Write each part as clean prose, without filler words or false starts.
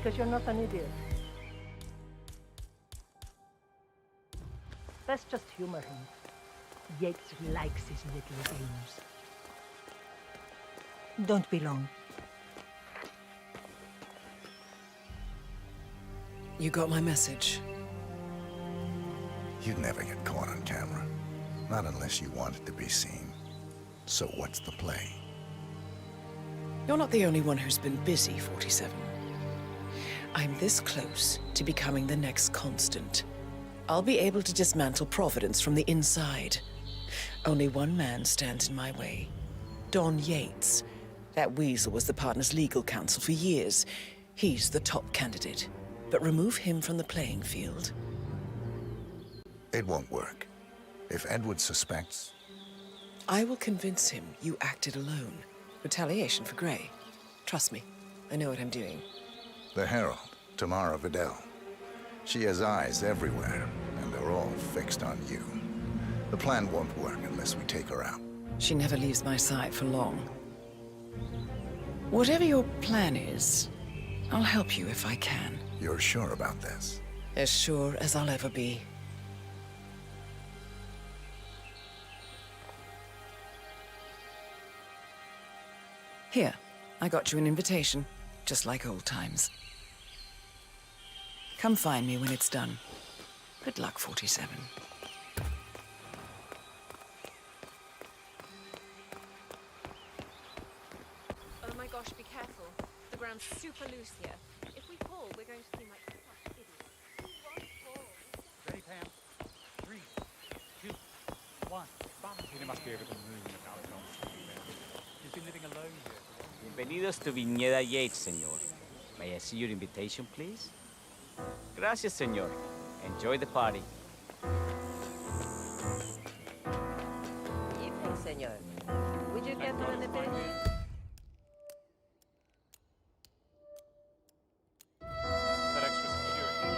because you're not an idiot. Let's just humor him. Yates likes his little games. Don't be long. You got my message. You'd never get caught on camera. Not unless you wanted to be seen. So what's the play? You're not the only one who's been busy, 47. I'm this close to becoming the next constant. I'll be able to dismantle Providence from the inside. Only one man stands in my way. Don Yates. That weasel was the partner's legal counsel for years. He's the top candidate. But remove him from the playing field. It won't work. If Edward suspects... I will convince him you acted alone. Retaliation for Gray. Trust me, I know what I'm doing. The Herald, Tamara Vidal. She has eyes everywhere, and they're all fixed on you. The plan won't work unless we take her out. She never leaves my side for long. Whatever your plan is, I'll help you if I can. You're sure about this? As sure as I'll ever be. Here, I got you an invitation, just like old times. Come find me when it's done. Good luck, 47. Oh my gosh, be careful. The ground's super loose here. If we fall, we're going to seem like such idiots. We won't fall. Ready, Pam? 3, 2, 1. Tina must be able to move without John. He's been living alone here. Bienvenidos to Viñeda Yates, señor. May I see your invitation, please? Gracias, señor. Enjoy the party. Evening, senor. Would you get an aperitif? That extra security.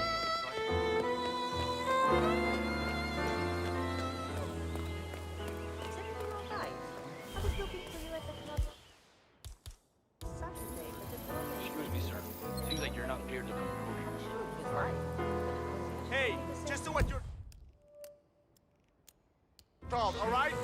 Is everything all right? I was looking for you at the club Saturday, but it wasn't. Excuse me, sir. Seems like you're not cleared to come. It's right. Hey, just do what you're told, all right?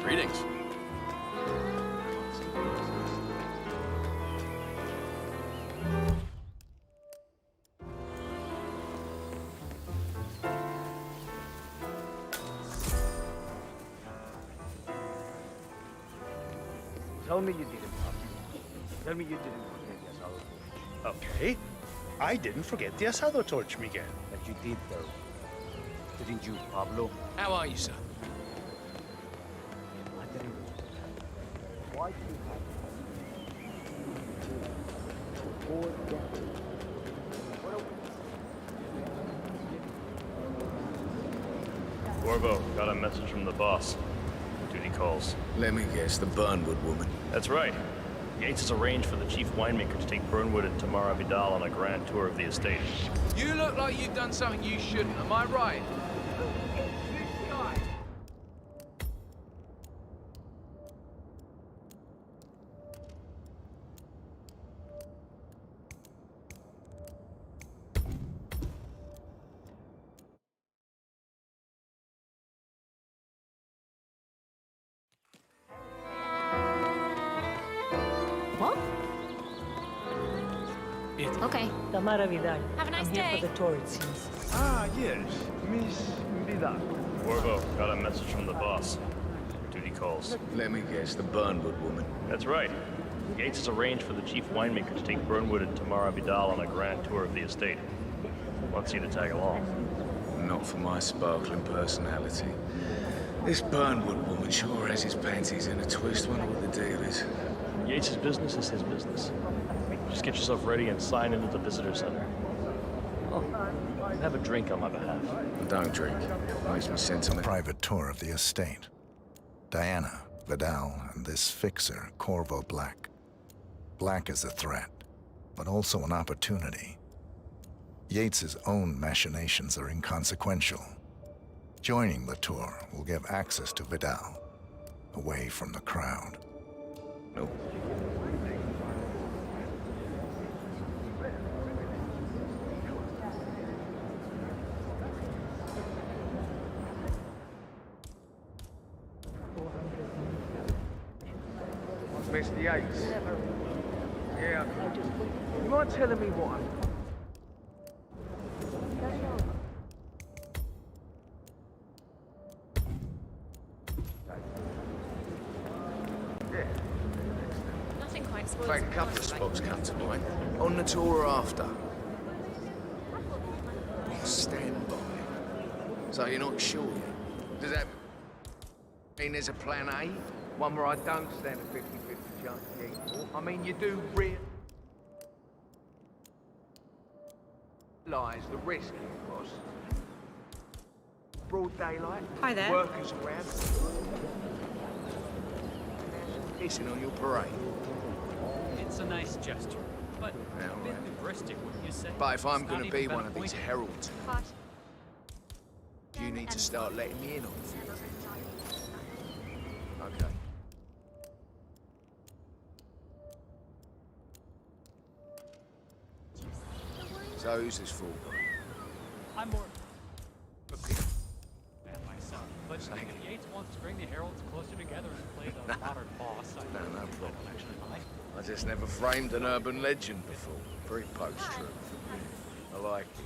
Greetings. Tell me you didn't, Papi. Tell me you didn't forget the asado torch. Okay. I didn't forget the asado torch, Miguel. But you did, though. Didn't you, Pablo? How are you, sir? Why do you have to 4 decades? Corvo, got a message from the boss. Duty calls. Let me guess, the Burnwood woman. That's right. Yates has arranged for the chief winemaker to take Burnwood and Tamara Vidal on a grand tour of the estate. You look like you've done something you shouldn't, am I right? What? It. Okay. Tamara Vidal. Have a nice I'm here day. for the tour, it seems. Ah, yes. Miss Vidal. Corvo, got a message from the boss. Duty calls. Let me guess, the Burnwood woman. That's right. Yates has arranged for the chief winemaker to take Burnwood and Tamara Vidal on a grand tour of the estate. Wants you to tag along. Not for my sparkling personality. This Burnwood woman sure has his panties in a twist. Wonder what the deal is. Yates' business is his business. Just get yourself ready and sign into the visitor center. Oh, have a drink on my behalf. Don't drink. Makes me sentimental. Private tour of the estate. Diana, Vidal, and this fixer, Corvo Black. Black is a threat, but also an opportunity. Yates's own machinations are inconsequential. Joining the tour will give access to Vidal, away from the crowd. No. Mr. Yates. Yeah. You mind telling me what I'm... Nothing quite In spoils fact, a the couple of party spots like come to mind. On the tour or after. Stand by. So you're not sure yet? Does that mean there's a plan A? One where I don't stand a 50-50 chance of getting caught? I mean, you do realise the risk here, boss. Broad daylight. Hi there. Workers around. Pissing on your parade. It's a nice gesture, but Yeah, a bit right. hubristic, wouldn't you say? But if I'm It's going not to be even one of been these appointed. heralds, Hot. you need to start letting me in on it. Okay. So who's this for? I'm more Okay. man myself, but Thank if Yates wants to bring the heralds closer together and play the modern boss, I No I problem. don't actually mind. I just never framed an urban legend before. Very post-truth. I like it.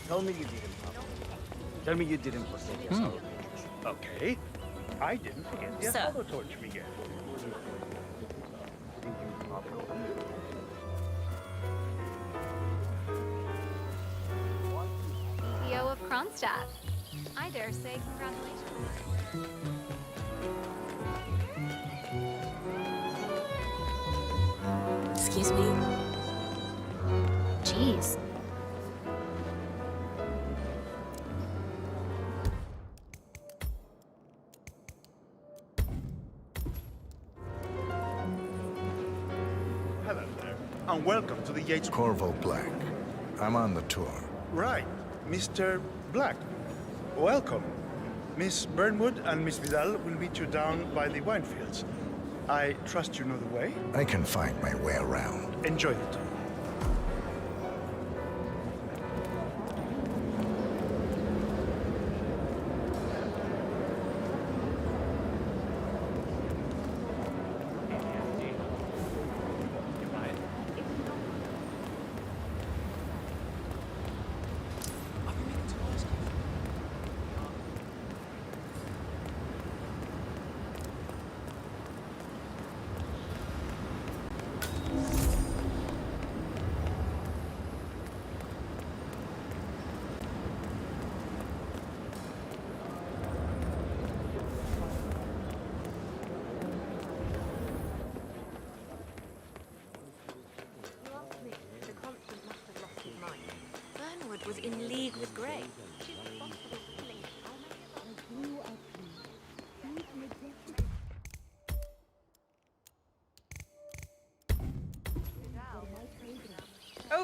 Tell me you didn't. Tell me you didn't forget the asado torch. Okay. I didn't forget the asado torch, Miguel. CEO of Kronstadt. I dare say congratulations. Excuse me? Jeez. Hello there, and welcome to the Yates... Corvo Black. I'm on the tour. Right, Mr. Black. Welcome. Miss Burnwood and Miss Vidal will meet you down by the wine fields. I trust you know the way. I can find my way around. Enjoy the tour.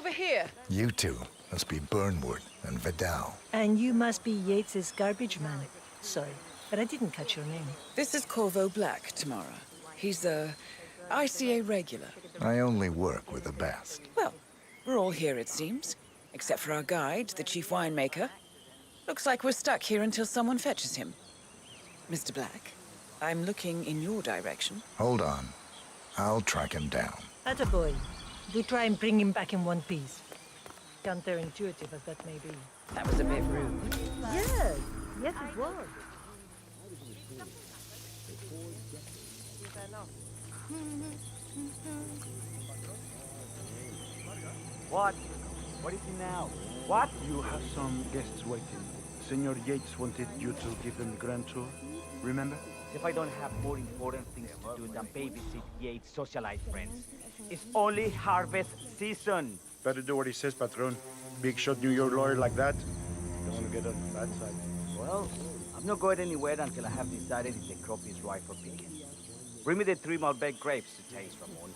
over here? You two must be Burnwood and Vidal. And you must be Yates's garbage man. Sorry, but I didn't catch your name. This is Corvo Black, Tamara. He's a ICA regular. I only work with the best. Well, we're all here, it seems. Except for our guide, the chief winemaker. Looks like we're stuck here until someone fetches him. Mr. Black, I'm looking in your direction. Hold on. I'll track him down. Attaboy. Do try and bring him back in one piece. Counterintuitive as that may be. That was a bit rude. Yes, yes it was. What? What is it now? What? You have some guests waiting. Senor Yates wanted you to give them the grand tour. Remember? If I don't have more important things to do than babysit Yates' socialite friends. It's only harvest season. Better do what he says, Patron. Big shot New York lawyer like that. Don't want to get on the bad side. Well, I'm not going anywhere until I have decided if the crop is right for picking. Bring me the 3 Malbec grapes to taste, Ramon.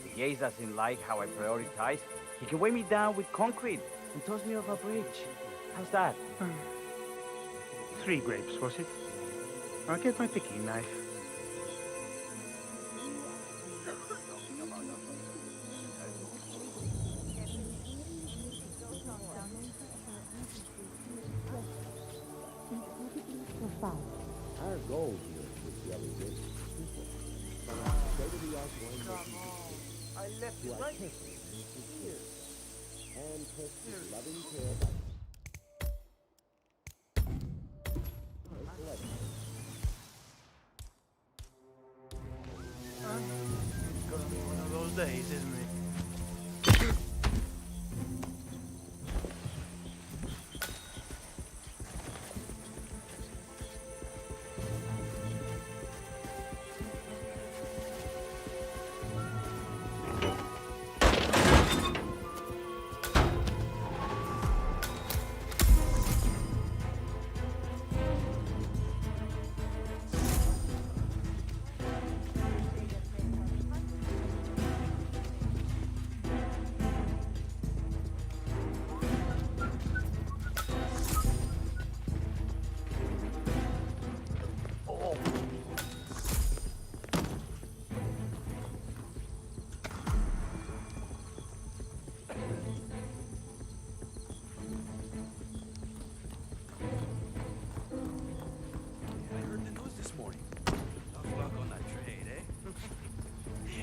If Yates doesn't like how I prioritize, he can weigh me down with concrete and toss me off a bridge. How's that? 3 grapes, was it? I'll get my picking knife. Our goal here with Jelly is state-of-the-art winemaking I left to it right artistic here. Handpicked with loving care by It's gonna be one of those days, isn't it?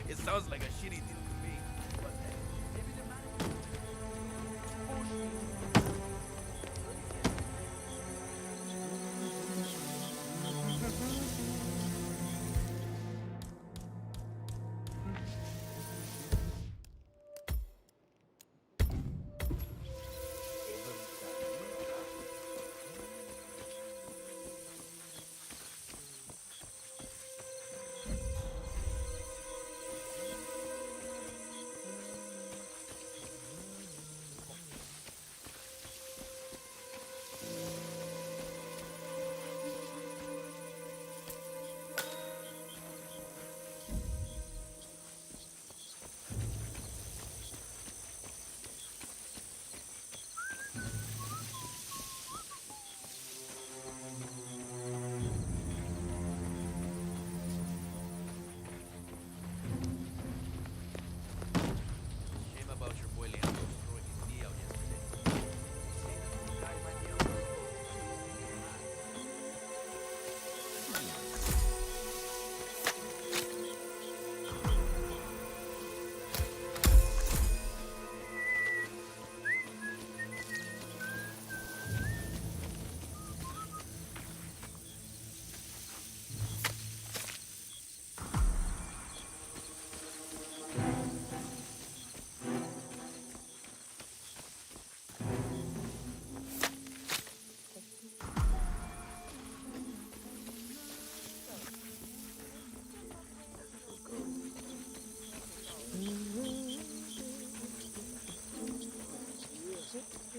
It sounds like a shitty deal to me. But hey, maybe they're not.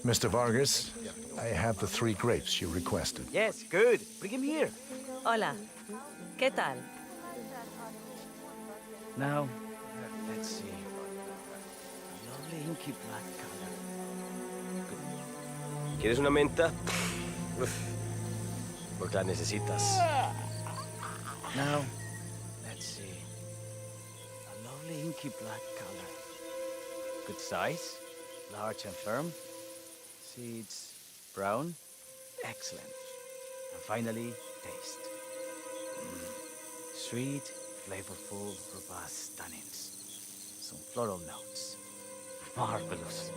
Mr. Vargas, I have the 3 grapes you requested. Yes, good. Bring him here. Hola. ¿Qué tal? Now, let's see. lovely inky black color. ¿Quieres una menta? Uf, porque la necesitas. Now, let's see. A lovely inky black color. Good size, large and firm. Seeds brown. Excellent. And finally, taste. Sweet, flavorful, robust tannins. Some floral notes. Marvelous.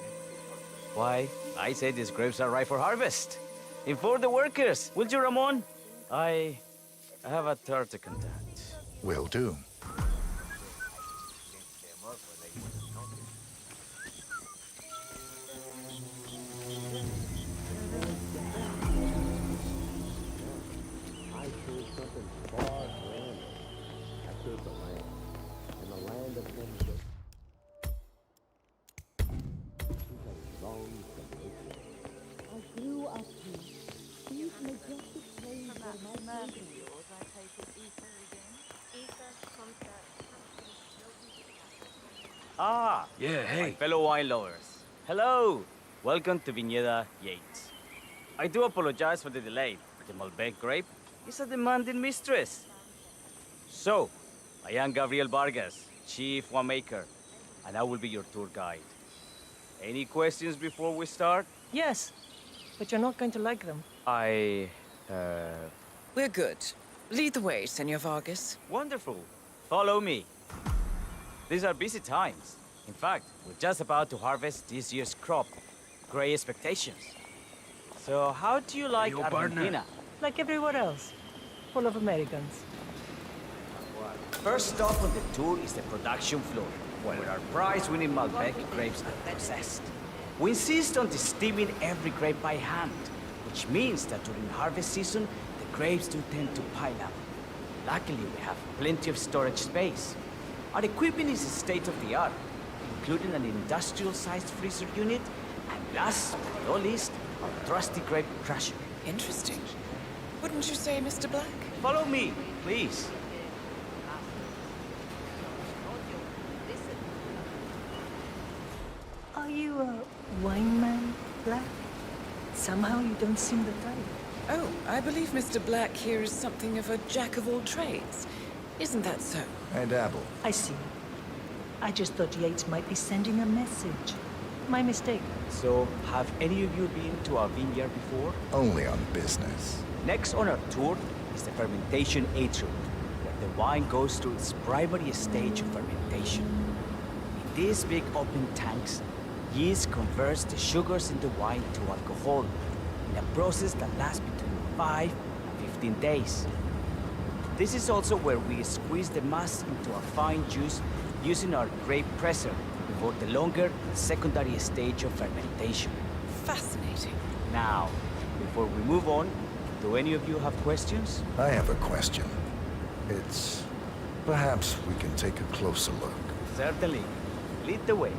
Why, I say these grapes are ripe for harvest. Inform the workers, will you, Ramon? I have a third to conduct. Will do. I chose something far grander. I chose the land. And the land of Mexico. I grew up here. These majestic plains were my Murphy yours, I take it ether again. Ether, concept, Ah! Yeah, hey. My fellow wine lovers. Hello! Welcome to Viñeda Yates. I do apologize for the delay, but the Malbec grape is a demanding mistress. So, I am Gabriel Vargas, Chief Winemaker, and I will be your tour guide. Any questions before we start? Yes, but you're not going to like them. We're good. Lead the way, Senor Vargas. Wonderful. Follow me. These are busy times. In fact, we're just about to harvest this year's crop. Great expectations. So how do you like Hey, partner. Argentina? Like everywhere else. Full of Americans. First stop on the tour is the production floor, where our prize-winning Malbec grapes are processed. We insist on steaming every grape by hand, which means that during harvest season, the grapes do tend to pile up. Luckily, we have plenty of storage space. Our equipment is state-of-the-art, including an industrial-sized freezer unit, and last but not least, our trusty grape crusher. Interesting. Wouldn't you say, Mr. Black? Follow me, please. Are you a wine man, Black? Somehow you don't seem the type. Oh, I believe Mr. Black here is something of a jack of all trades. Isn't that so? I dabble. I see. I just thought Yates might be sending a message. My mistake. So, have any of you been to our vineyard before? Only on business. Next on our tour is the fermentation atrium, where the wine goes through its primary stage of fermentation. In these big open tanks, yeast converts the sugars in the wine to alcohol, in a process that lasts between 5 and 15 days. This is also where we squeeze the mass into a fine juice using our grape presser before the longer secondary stage of fermentation. Fascinating. Now, before we move on, do any of you have questions? I have a question. It's... perhaps we can take a closer look. Certainly. Lead the way.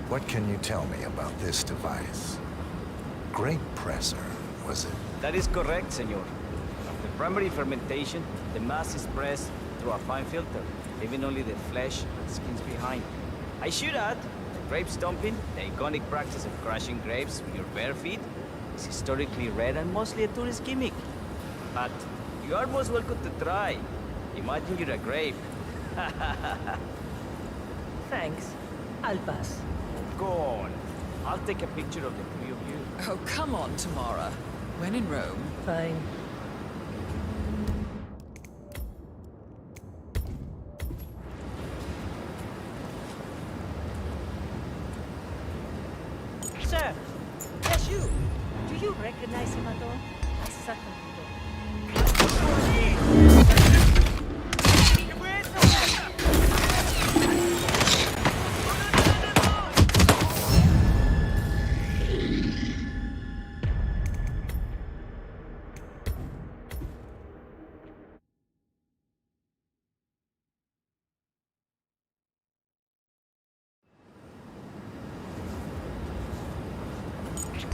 What can you tell me about this device? Grape presser, was it? That is correct, senor. After primary fermentation, the mass is pressed through a fine filter, leaving only the flesh and skins behind. I should add, grape stomping, the iconic practice of crushing grapes with your bare feet, is historically rare and mostly a tourist gimmick. But you are most welcome to try. Imagine you're a grape. Thanks. I'll pass. Go on. I'll take a picture of the three of you. Oh, come on, Tamara. When in Rome. Fine. Sir! Yes, you! Do you recognize him at all? I certainly don't.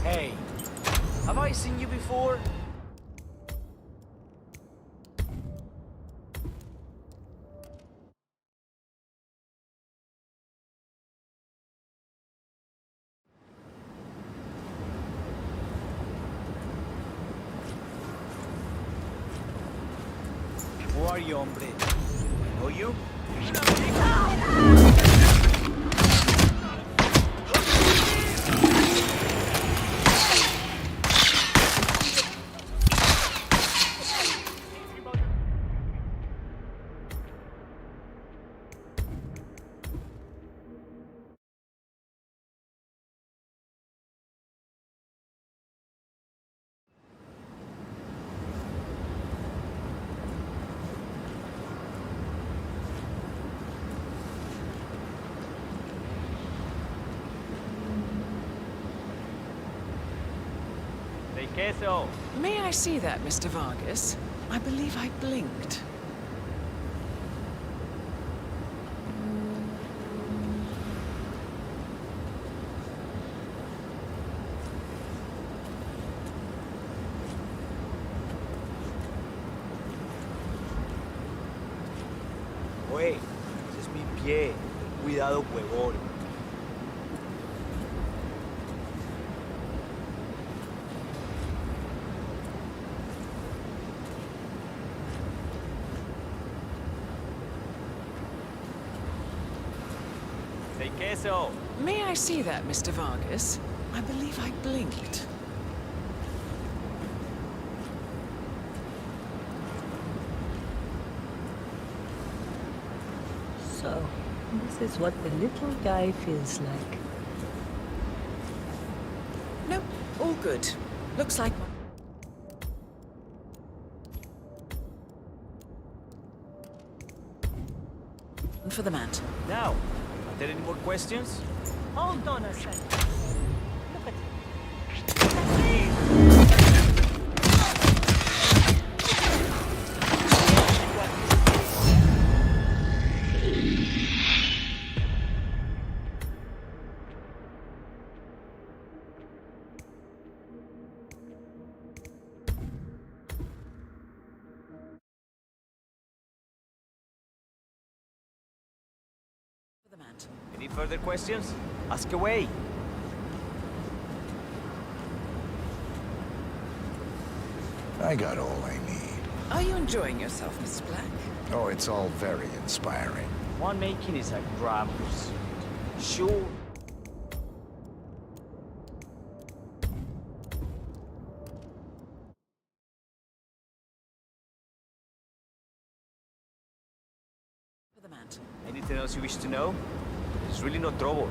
Hey, have I seen you before? are you, hombre? I know you? Queso. May I see that, Mr. Vargas? I believe I blinked. Oye, ese es mi pie. Cuidado, huevón. Queso. May I see that, Mr. Vargas? I believe I blinked. So, this is what the little guy feels like. No, all good. Looks like... for the mat. Now, are there any more questions? Hold on a second. Look at For the mat. Any further questions? Ask away. I got all I need. Are you enjoying yourself, Mr. Black? Oh, it's all very inspiring. One making is a grand pursuit. Sure. For the mat. Anything else you wish to know? There's really no trouble.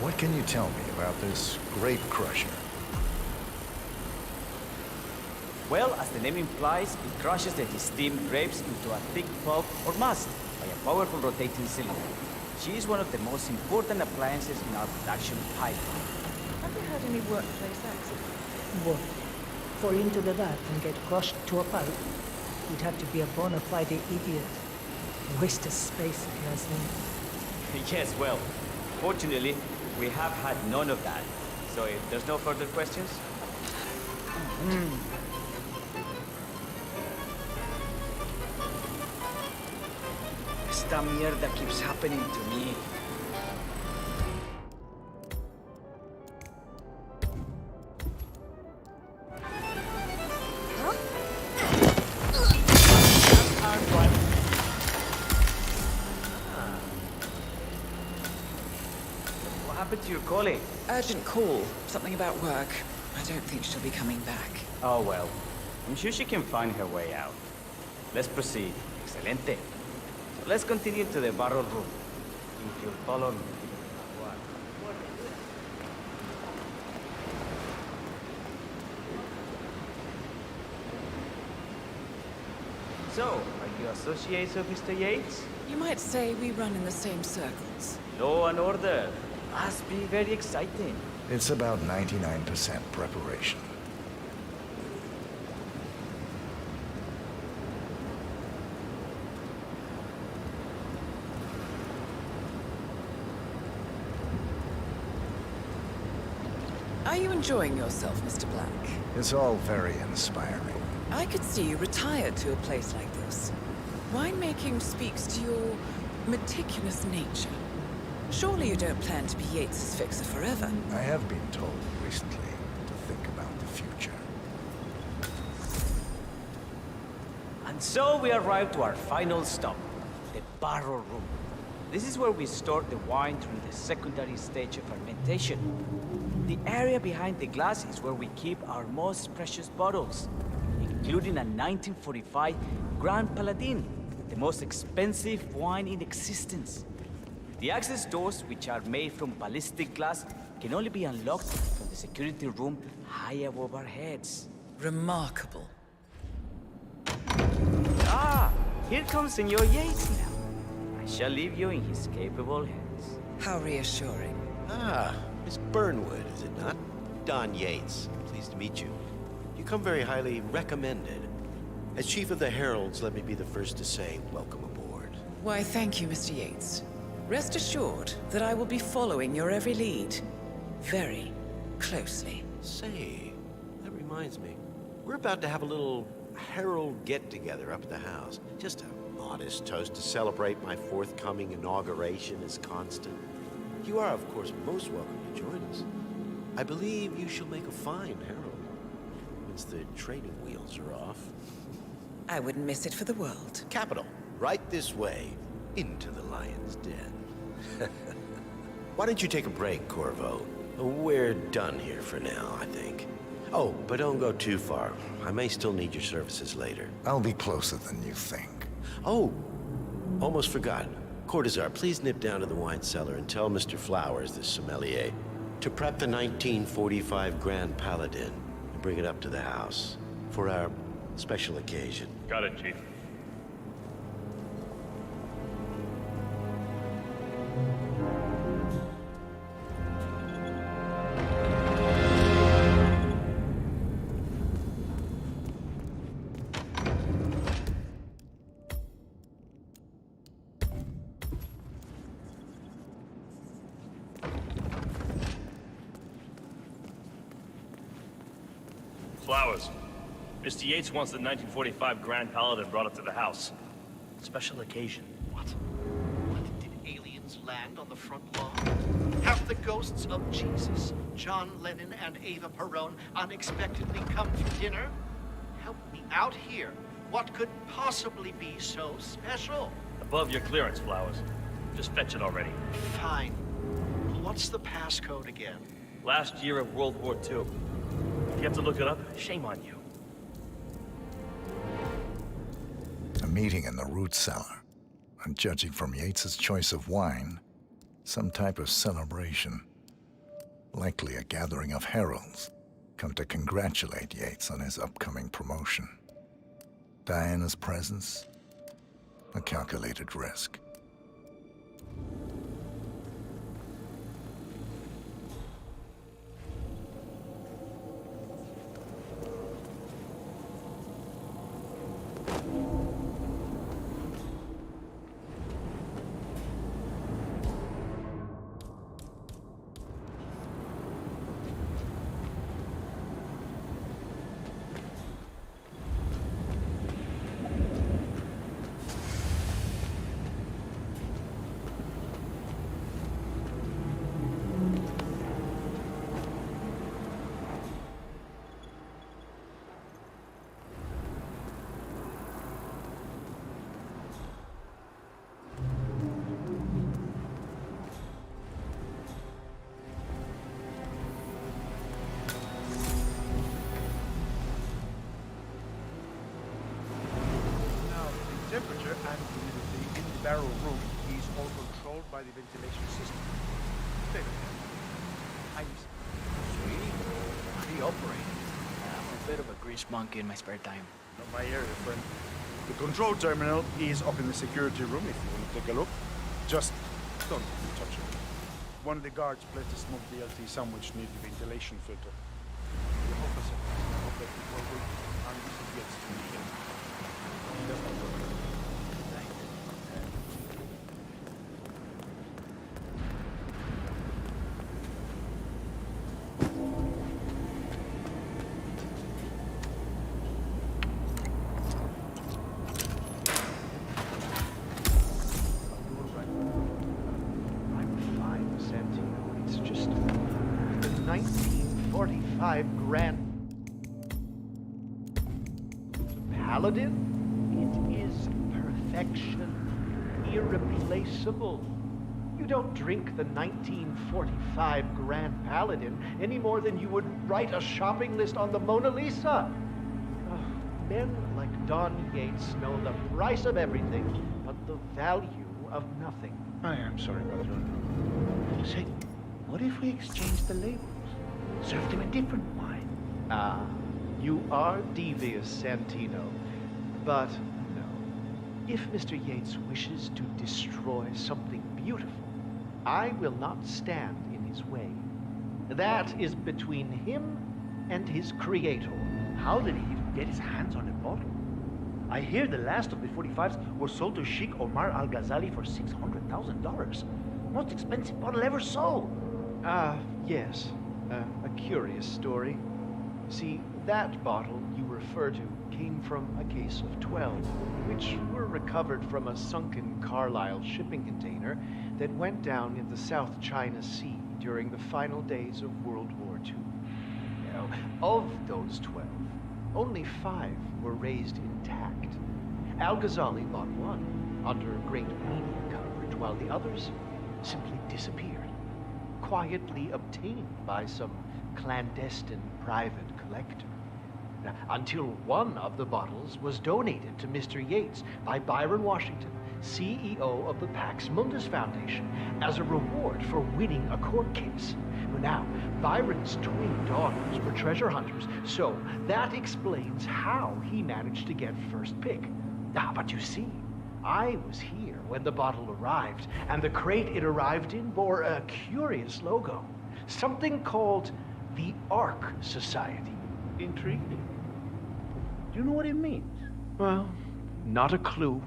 What can you tell me about this grape crusher? Well, as the name implies, it crushes the steamed grapes into a thick pulp or must by a powerful rotating cylinder. She is one of the most important appliances in our production pipeline. Have you had any workplace accidents? What? Fall into the vat and get crushed to a pipe? You'd have to be a bona fide idiot. Waste of space, if you ask me. Yes, well, fortunately, we have had none of that. So if there's no further questions? Esta mierda keeps happening to me. What happened to your colleague? Urgent call. Something about work. I don't think she'll be coming back. Oh well, I'm sure she can find her way out. Let's proceed. Excelente. So let's continue to the barrel room. If you'll follow me. So, are you associates of Mr. Yates? You might say we run in the same circles. Law and order. Must be very exciting. It's about 99% preparation. Are you enjoying yourself, Mr. Black? It's all very inspiring. I could see you retired to a place like this. Winemaking speaks to your meticulous nature. Surely you don't plan to be Yates's fixer forever. I have been told recently to think about the future. And so we arrive to our final stop, the barrel room. This is where we store the wine during the secondary stage of fermentation. The area behind the glass is where we keep our most precious bottles, including a 1945 Grand Paladin, the most expensive wine in existence. The access doors, which are made from ballistic glass, can only be unlocked from the security room high above our heads. Remarkable. Ah, here comes Senor Yates now. I shall leave you in his capable hands. How reassuring. Ah, Miss Burnwood, is it not? Don Yates. Pleased to meet you. You come very highly recommended. As Chief of the Heralds, let me be the first to say welcome aboard. Why, thank you, Mr. Yates. Rest assured that I will be following your every lead. Very closely. Say, that reminds me. We're about to have a little Herald get-together up at the house. Just a modest toast to celebrate my forthcoming inauguration as Constant. You are, of course, most welcome to join us. I believe you shall make a fine Herald, once the training wheels are off. I wouldn't miss it for the world. Capital. Right this way, into the lion's den. Why don't you take a break, Corvo? We're done here for now, I think. Oh, but don't go too far. I may still need your services later. I'll be closer than you think. Oh, almost forgot. Cortazar, please nip down to the wine cellar and tell Mr. Flowers, the sommelier, to prep the 1945 Grand Paladin and bring it up to the house for our special occasion. Got it, Chief. Flowers. Mr. Yates wants the 1945 Grand Paladin brought up to the house. Special occasion. What? Did aliens land on the front lawn? Have the ghosts of Jesus, John Lennon, and Eva Perón unexpectedly come for dinner? Help me out here. What could possibly be so special? Above your clearance, Flowers. Just fetch it already. Fine. What's the passcode again? Last year of World War II. If you have to look it up, shame on you. A meeting in the root cellar. And judging from Yates's choice of wine, some type of celebration. Likely a gathering of heralds, come to congratulate Yates on his upcoming promotion. Diana's presence, a calculated risk. Temperature and humidity in the barrel room is all controlled by the ventilation system. Stay there. Sweet. How do you operate? I'm a bit of a grease monkey in my spare time. Not my area, friend. The control terminal is up in the security room if you want to take a look. Just don't touch it. One of the guards placed a smoked BLT sandwich near the ventilation filter. The officer of the people will and this gets to me. He does not work. Paladin? It is perfection. Irreplaceable. You don't drink the 1945 Grand Paladin any more than you would write a shopping list on the Mona Lisa. Men like Don Yates know the price of everything, but the value of nothing. I am sorry, Patron. Say, what if we exchange the labels? Serve them a different wine. Ah, you are devious, Santino. But no. If Mr. Yates wishes to destroy something beautiful, I will not stand in his way. That is between him and his creator. How did he even get his hands on a bottle? I hear the last of the 45s were sold to Sheikh Omar Al-Ghazali for $600,000. Most expensive bottle ever sold. Yes. A curious story. See, that bottle you refer to came from a case of 12, which were recovered from a sunken Carlisle shipping container that went down in the South China Sea during the final days of World War II. Now, of those 12, only 5 were raised intact. Al-Ghazali bought one under great media coverage, while the others simply disappeared, quietly obtained by some clandestine private collector. Now, until one of the bottles was donated to Mr. Yates by Byron Washington, CEO of the Pax Mundus Foundation, as a reward for winning a court case. Now, Byron's twin daughters were treasure hunters, so that explains how he managed to get first pick. But you see, I was here when the bottle arrived, and the crate it arrived in bore a curious logo. Something called the Ark Society. Intriguing. Do you know what it means? Well, not a clue.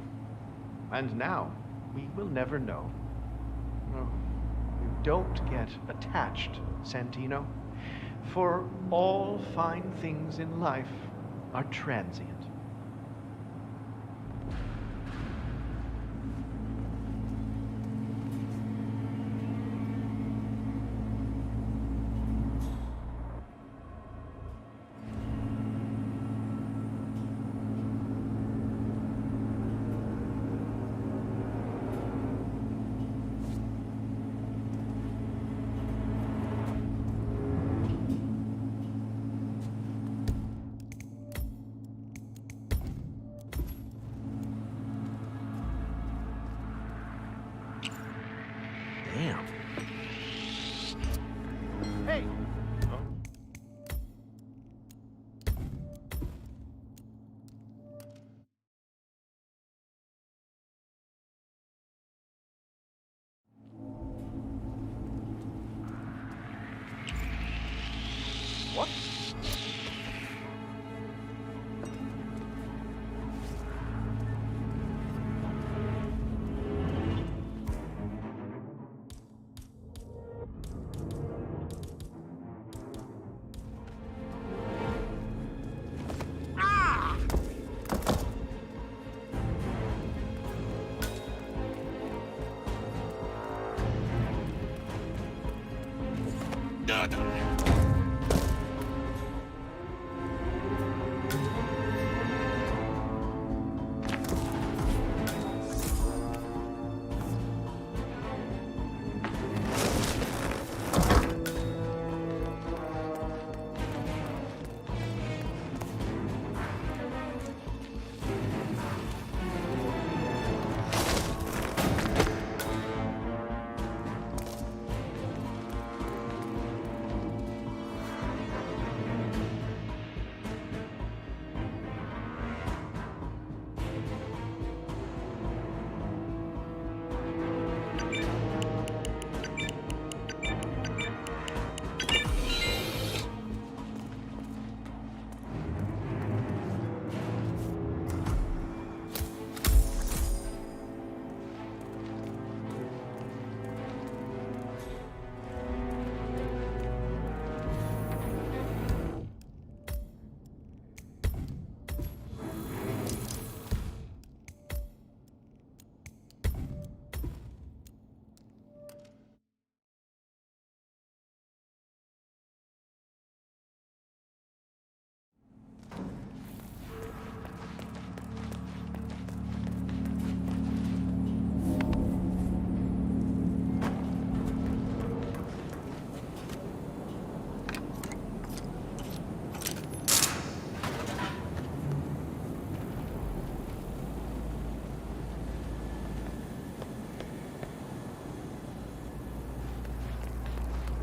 And now, we will never know. No, you don't get attached, Santino. For all fine things in life are transient.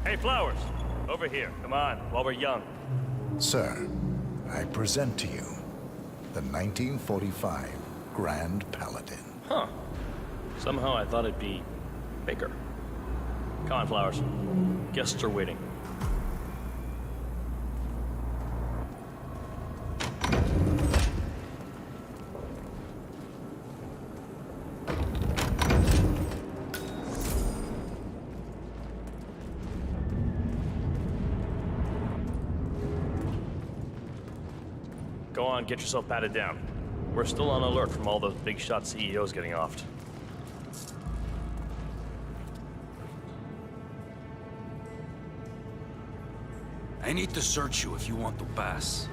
Hey, Flowers! Over here, come on, while we're young. Sir, I present to you the 1945 Grand Paladin. Huh. Somehow I thought it'd be bigger. Come on, Flowers. Guests are waiting. Go on, get yourself patted down. We're still on alert from all those big shot CEOs getting offed. I need to search you if you want to pass.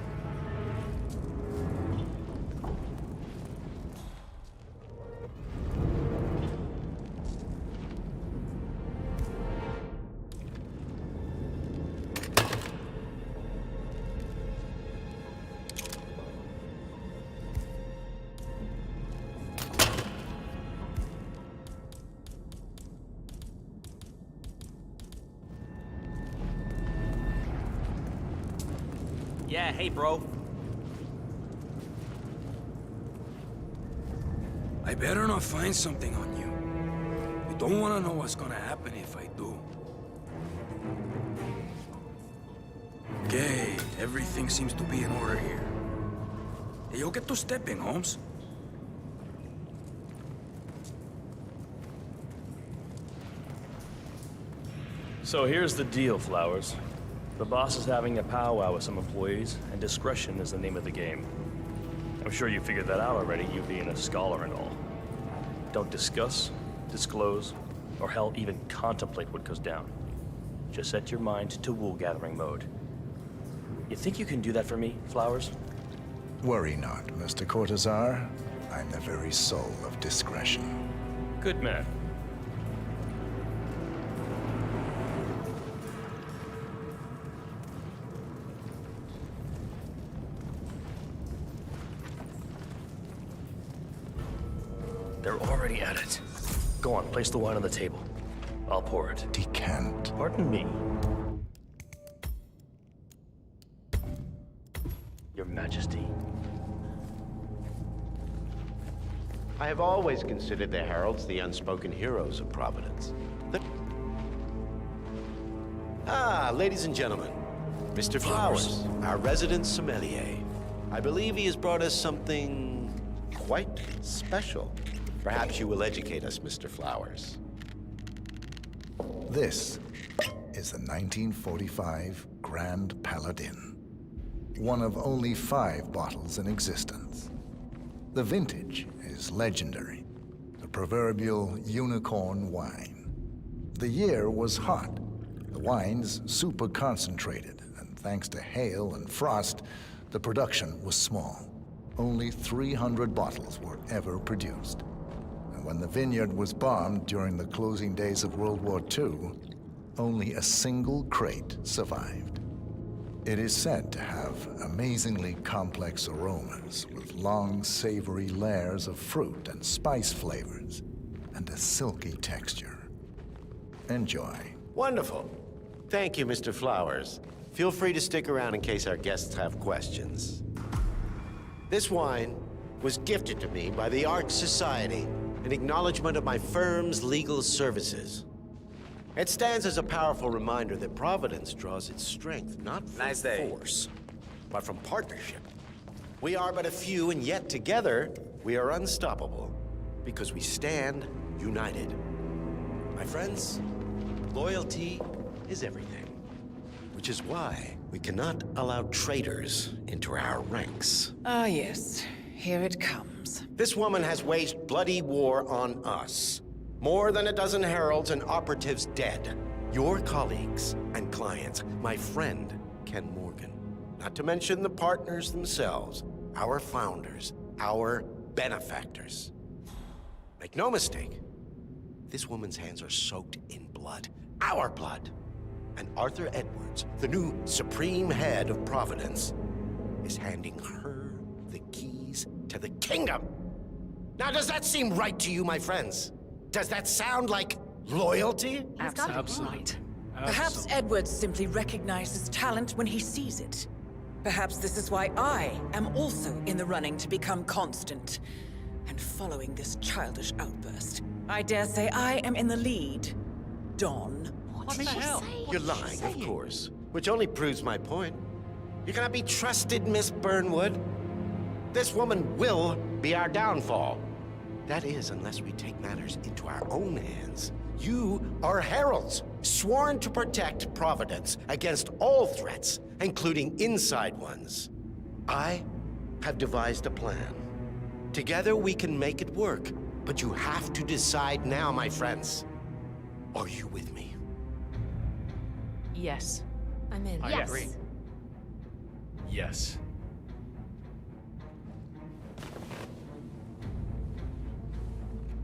Yeah, hey, bro. I better not find something on you. You don't want to know what's gonna happen if I do. Okay, everything seems to be in order here. Hey, you'll get to stepping, Holmes. So here's the deal, Flowers. The boss is having a powwow with some employees, and discretion is the name of the game. I'm sure you figured that out already, you being a scholar and all. Don't discuss, disclose, or hell, even contemplate what goes down. Just set your mind to wool-gathering mode. You think you can do that for me, Flowers? Worry not, Mr. Cortazar. I'm the very soul of discretion. Good man. They're already at it. Go on, place the wine on the table. I'll pour it. Decant. Pardon me. Your Majesty. I have always considered the heralds the unspoken heroes of Providence. Ladies and gentlemen, Mr. Flowers, our resident sommelier. I believe he has brought us something quite special. Perhaps you will educate us, Mr. Flowers. This is the 1945 Grand Paladin. One of only 5 bottles in existence. The vintage is legendary, the proverbial unicorn wine. The year was hot, the wine's super concentrated, and thanks to hail and frost, the production was small. Only 300 bottles were ever produced. And when the vineyard was bombed during the closing days of World War II, only a single crate survived. It is said to have amazingly complex aromas with long, savory layers of fruit and spice flavors, and a silky texture. Enjoy. Wonderful. Thank you, Mr. Flowers. Feel free to stick around in case our guests have questions. This wine was gifted to me by the Art Society in acknowledgement of my firm's legal services. It stands as a powerful reminder that Providence draws its strength not from force, but from partnership. We are but a few, and yet together we are unstoppable because we stand united. My friends, loyalty is everything, which is why we cannot allow traitors into our ranks. Ah, yes. Here it comes. This woman has waged bloody war on us. More than a dozen heralds and operatives dead. Your colleagues and clients, my friend, Ken Morgan. Not to mention the partners themselves, our founders, our benefactors. Make no mistake, this woman's hands are soaked in blood. Our blood. And Arthur Edwards, the new supreme head of Providence, is handing her the keys to the kingdom. Now, does that seem right to you, my friends? Does that sound like loyalty? Absolutely. Perhaps Edward simply recognizes talent when he sees it. Perhaps this is why I am also in the running to become constant. And following this childish outburst, I dare say I am in the lead. Dawn. What the hell? You're lying, of course. Which only proves my point. You cannot be trusted, Miss Burnwood. This woman will be our downfall. That is, unless we take matters into our own hands. You are heralds, sworn to protect Providence against all threats, including inside ones. I have devised a plan. Together we can make it work, but you have to decide now, my friends. Are you with me? Yes. I'm in. I agree. Yes.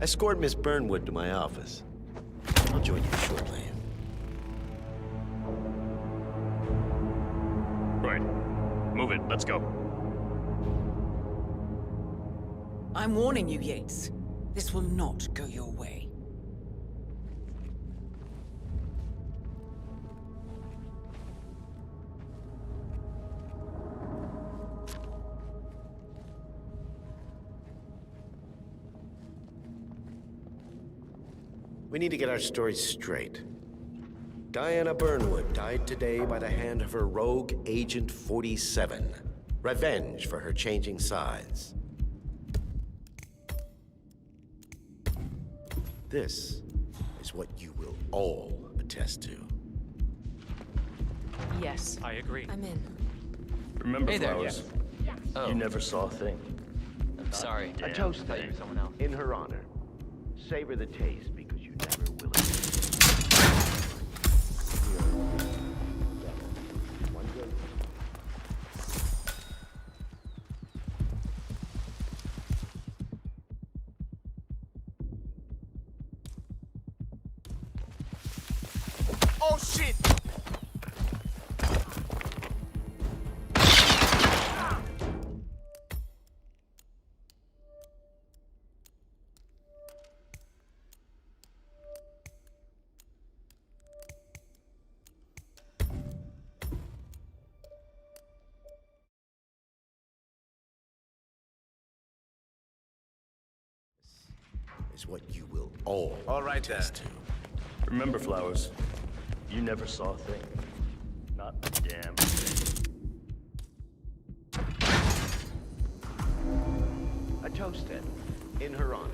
Escort Miss Burnwood to my office. I'll join you shortly. Right. Move it. Let's go. I'm warning you, Yates. This will not go your way. We need to get our stories straight. Diana Burnwood died today by the hand of her rogue Agent 47. Revenge for her changing sides. This is what you will all attest to. Yes. I agree. I'm in. Remember, Hey there, Flowers, Oh. you never saw a thing. Sorry. A toast to you, someone else. in her honor. Savor the taste because you never will again. Oh, shit! Is what you will all attest to. Remember, Flowers, you never saw a thing. Not a damn thing. A toast then, in her honor.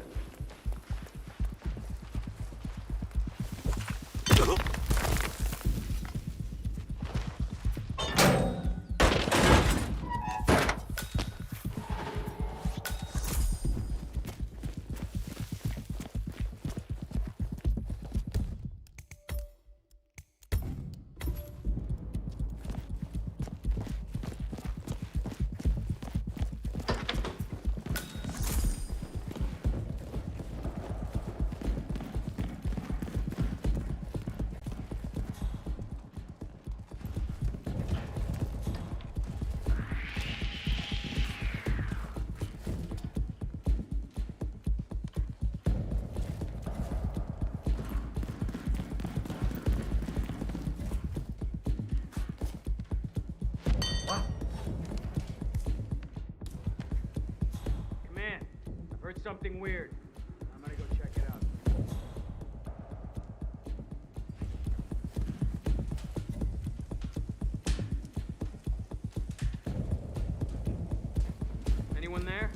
Command, I've heard something weird. I'm gonna go check it out. Anyone there?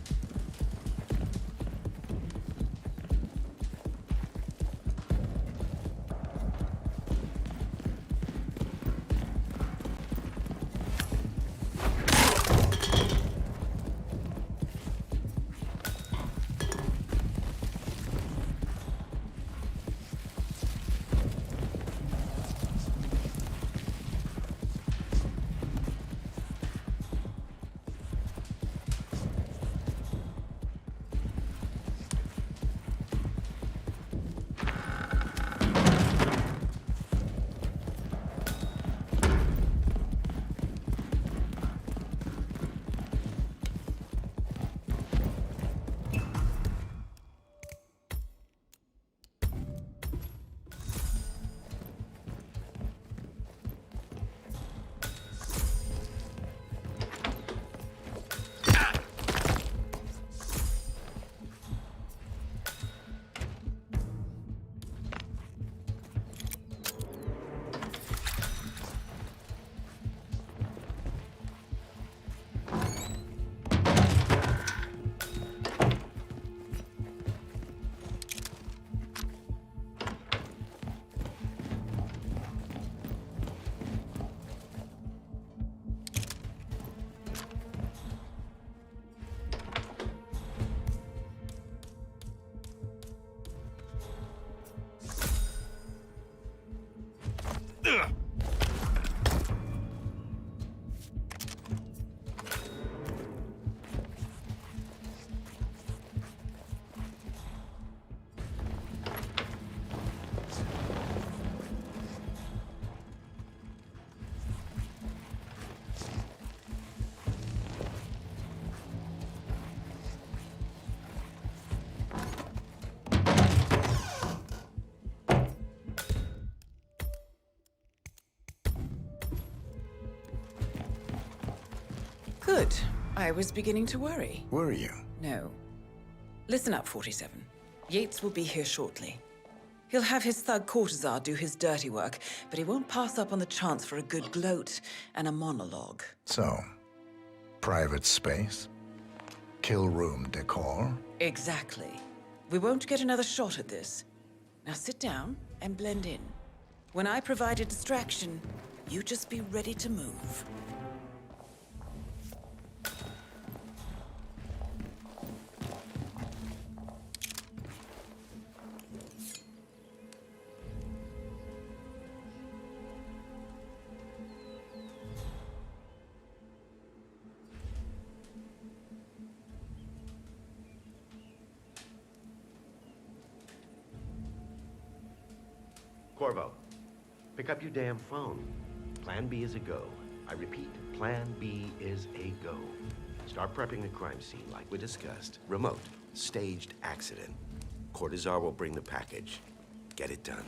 I was beginning to worry. Were you? No. Listen up, 47. Yates will be here shortly. He'll have his thug Cortazar do his dirty work, but he won't pass up on the chance for a good gloat and a monologue. So, private space? Kill room decor? Exactly. We won't get another shot at this. Now sit down and blend in. When I provide a distraction, you just be ready to move. Corvo, pick up your damn phone. Plan B is a go. I repeat, Plan B is a go. Start prepping the crime scene like we discussed. Remote, staged accident. Cortazar will bring the package. Get it done.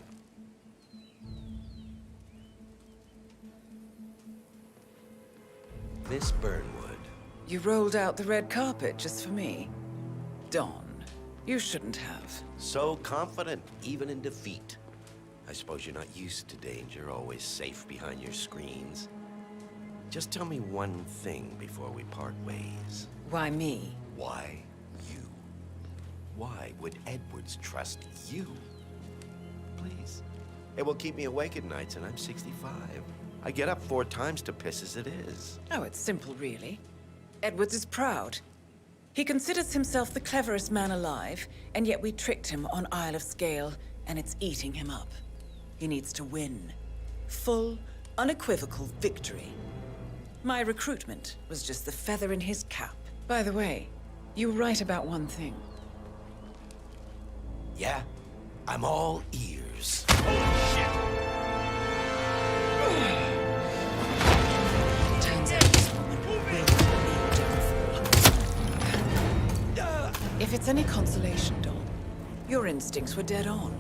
Miss Burnwood. You rolled out the red carpet just for me. Don, you shouldn't have. So confident, even in defeat. I suppose you're not used to danger, always safe behind your screens. Just tell me one thing before we part ways. Why me? Why you? Why would Edwards trust you? Please. It will keep me awake at nights, and I'm 65. I get up 4 times to piss as it is. Oh, it's simple, really. Edwards is proud. He considers himself the cleverest man alive, and yet we tricked him on Isle of Scale, and it's eating him up. He needs to win. Full, unequivocal victory. My recruitment was just the feather in his cap. By the way, you were right about one thing. Yeah? I'm all ears. Turns out this woman will be downfall. If it's any consolation, Don, your instincts were dead on.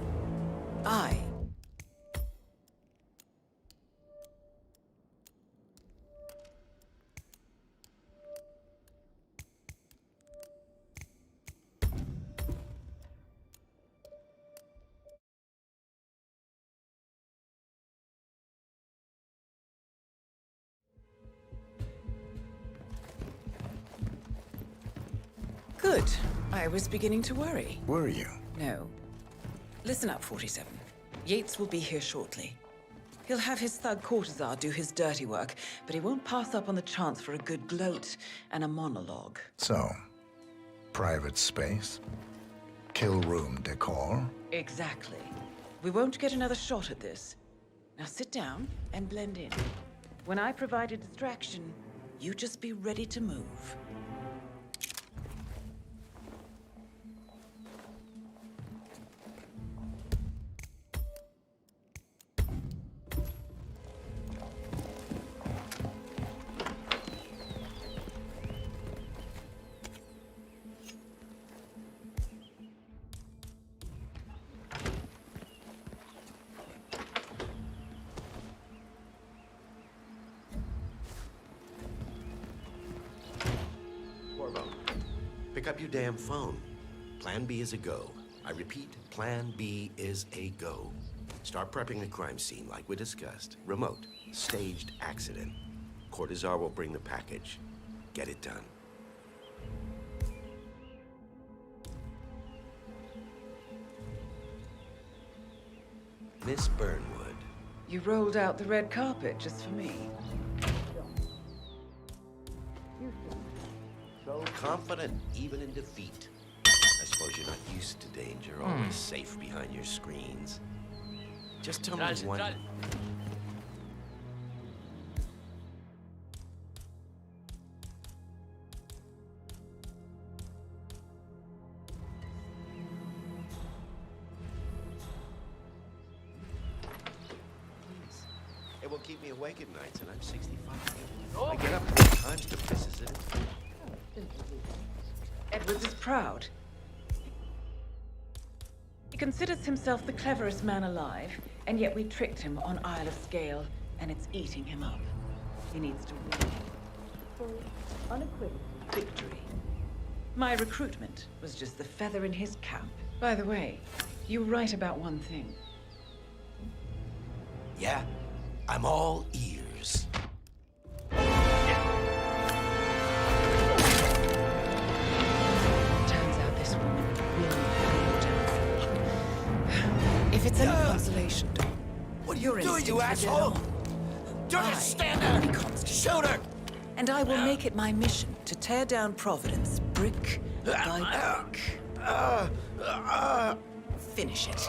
Good. I was beginning to worry. Were you? No. Listen up, 47. Yates will be here shortly. He'll have his thug Cortazar do his dirty work, but he won't pass up on the chance for a good gloat and a monologue. So, private space? Kill room decor? Exactly. We won't get another shot at this. Now sit down and blend in. When I provide a distraction, you just be ready to move. Pick up your damn phone. Plan B is a go. I repeat, Plan B is a go. Start prepping the crime scene like we discussed. Remote, staged accident. Cortazar will bring the package. Get it done. Miss Burnwood. You rolled out the red carpet just for me. So confident, even in defeat. I suppose you're not used to danger, always safe behind your screens. Just tell me one... It will keep me awake at nights, and I'm 65. I get up 4 times to piss as it is. Edwards is proud. He considers himself the cleverest man alive, and yet we tricked him on Isle of Scale, and it's eating him up. He needs to win. Full, unequivocal victory. My recruitment was just the feather in his cap. By the way, you were right about one thing. Yeah? I'm all ears. Turns out this woman really good. If it's any consolation, What are your you doing, instincts you were asshole? dead on. Don't just stand there! Shoot her! And I will make it my mission to tear down Providence brick by brick. Finish it.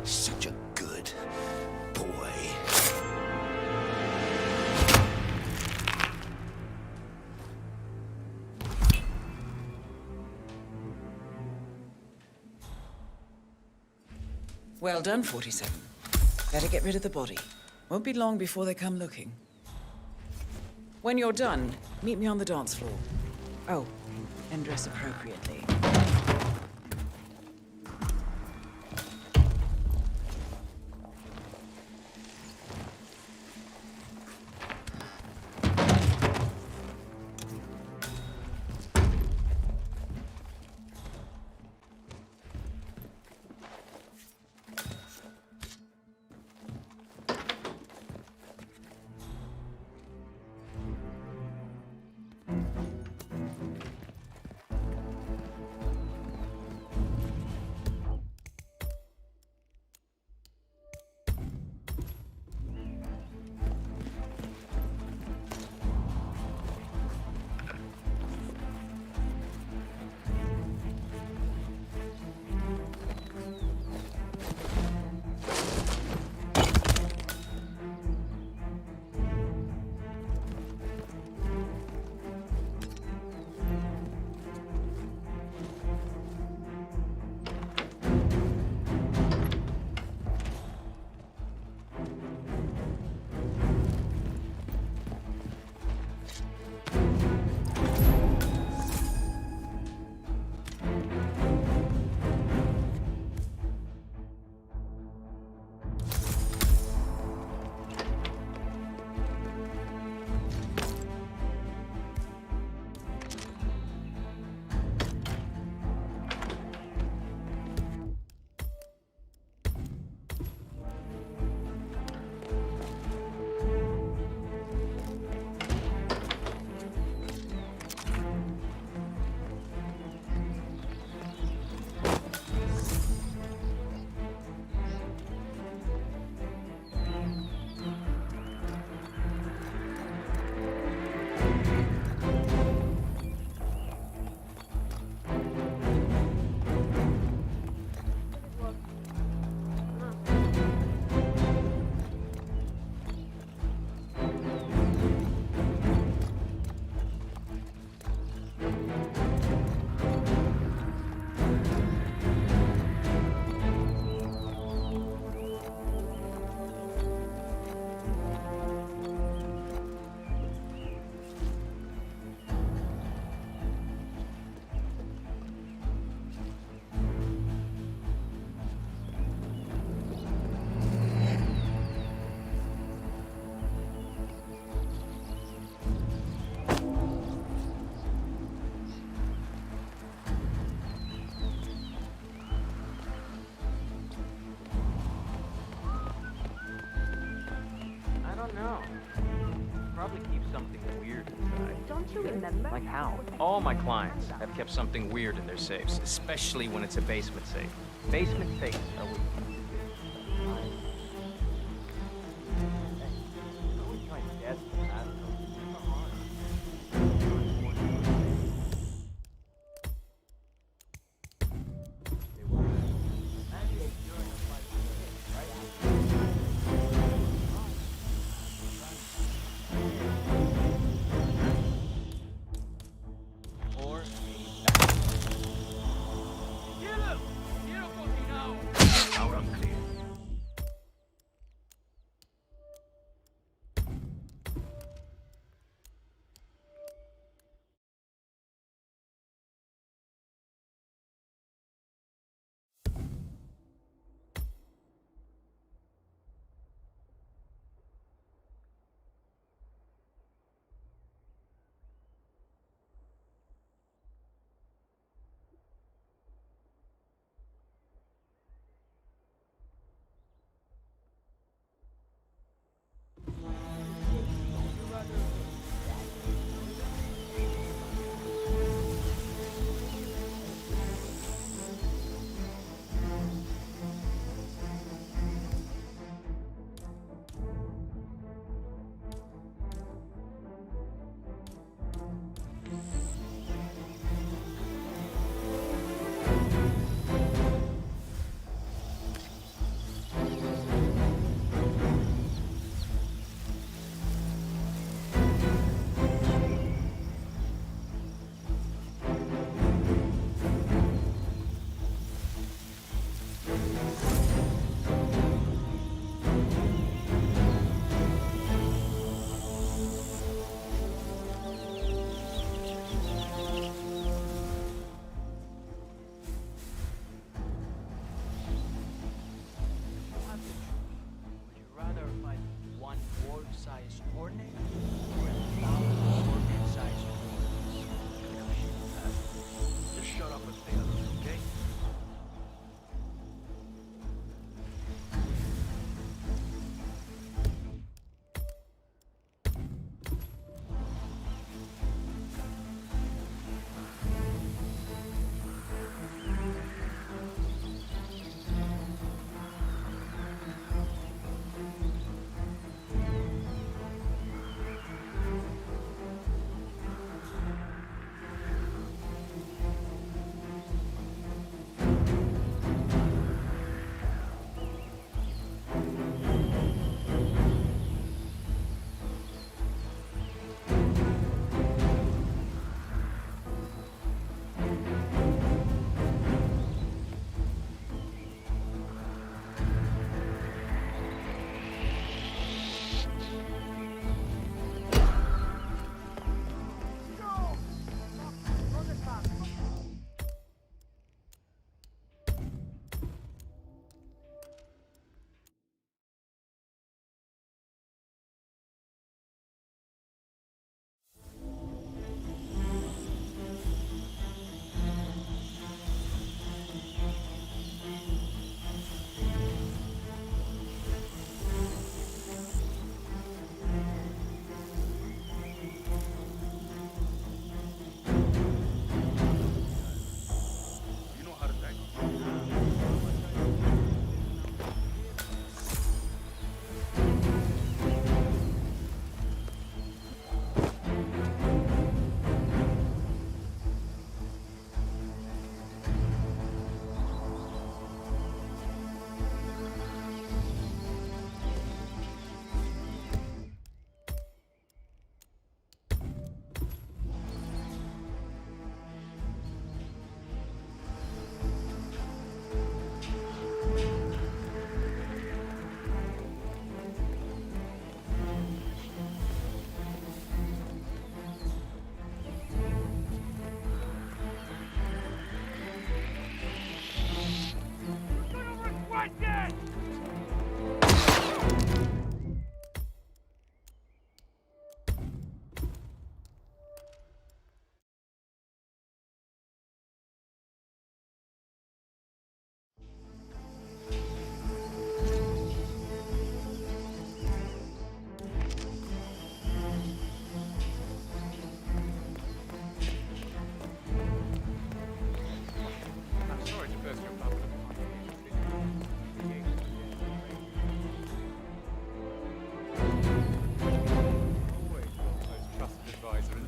Such a good boy. Well done, 47. Better get rid of the body. Won't be long before they come looking. When you're done, meet me on the dance floor. Oh, and dress appropriately. Like how? All my clients have kept something weird in their safes, especially when it's a basement safe. Basement safes are weak. Hold on.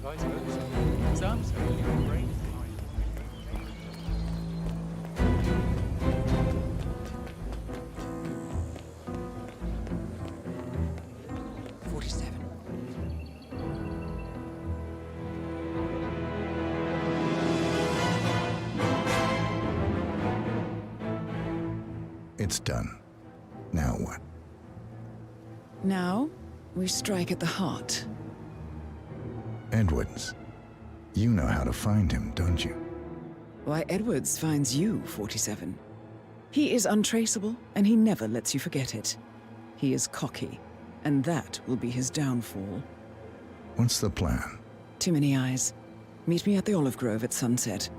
vice versa. Some say your brain is behind. 47. It's done. Now what? Now, we strike at the heart. Edwards. You know how to find him, don't you? Why, Edwards finds you, 47. He is untraceable, and he never lets you forget it. He is cocky, and that will be his downfall. What's the plan? Too many eyes. Meet me at the olive grove at sunset.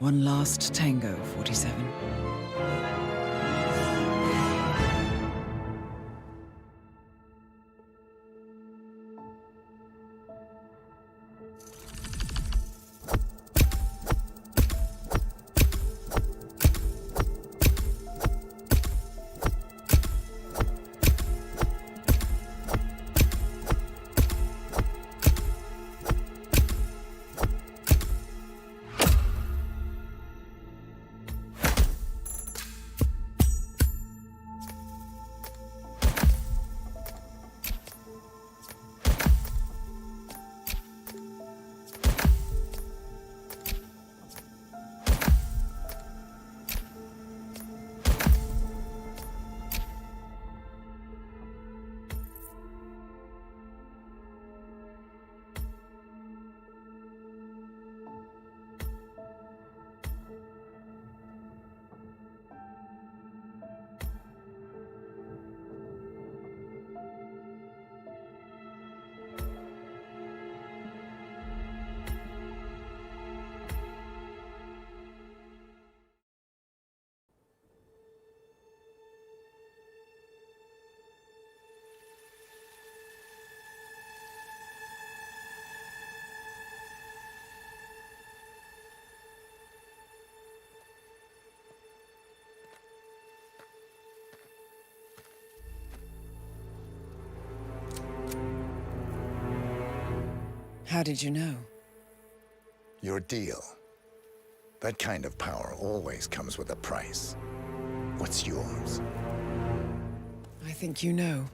One last tango, 47. How did you know? Your deal. That kind of power always comes with a price. What's yours? I think you know.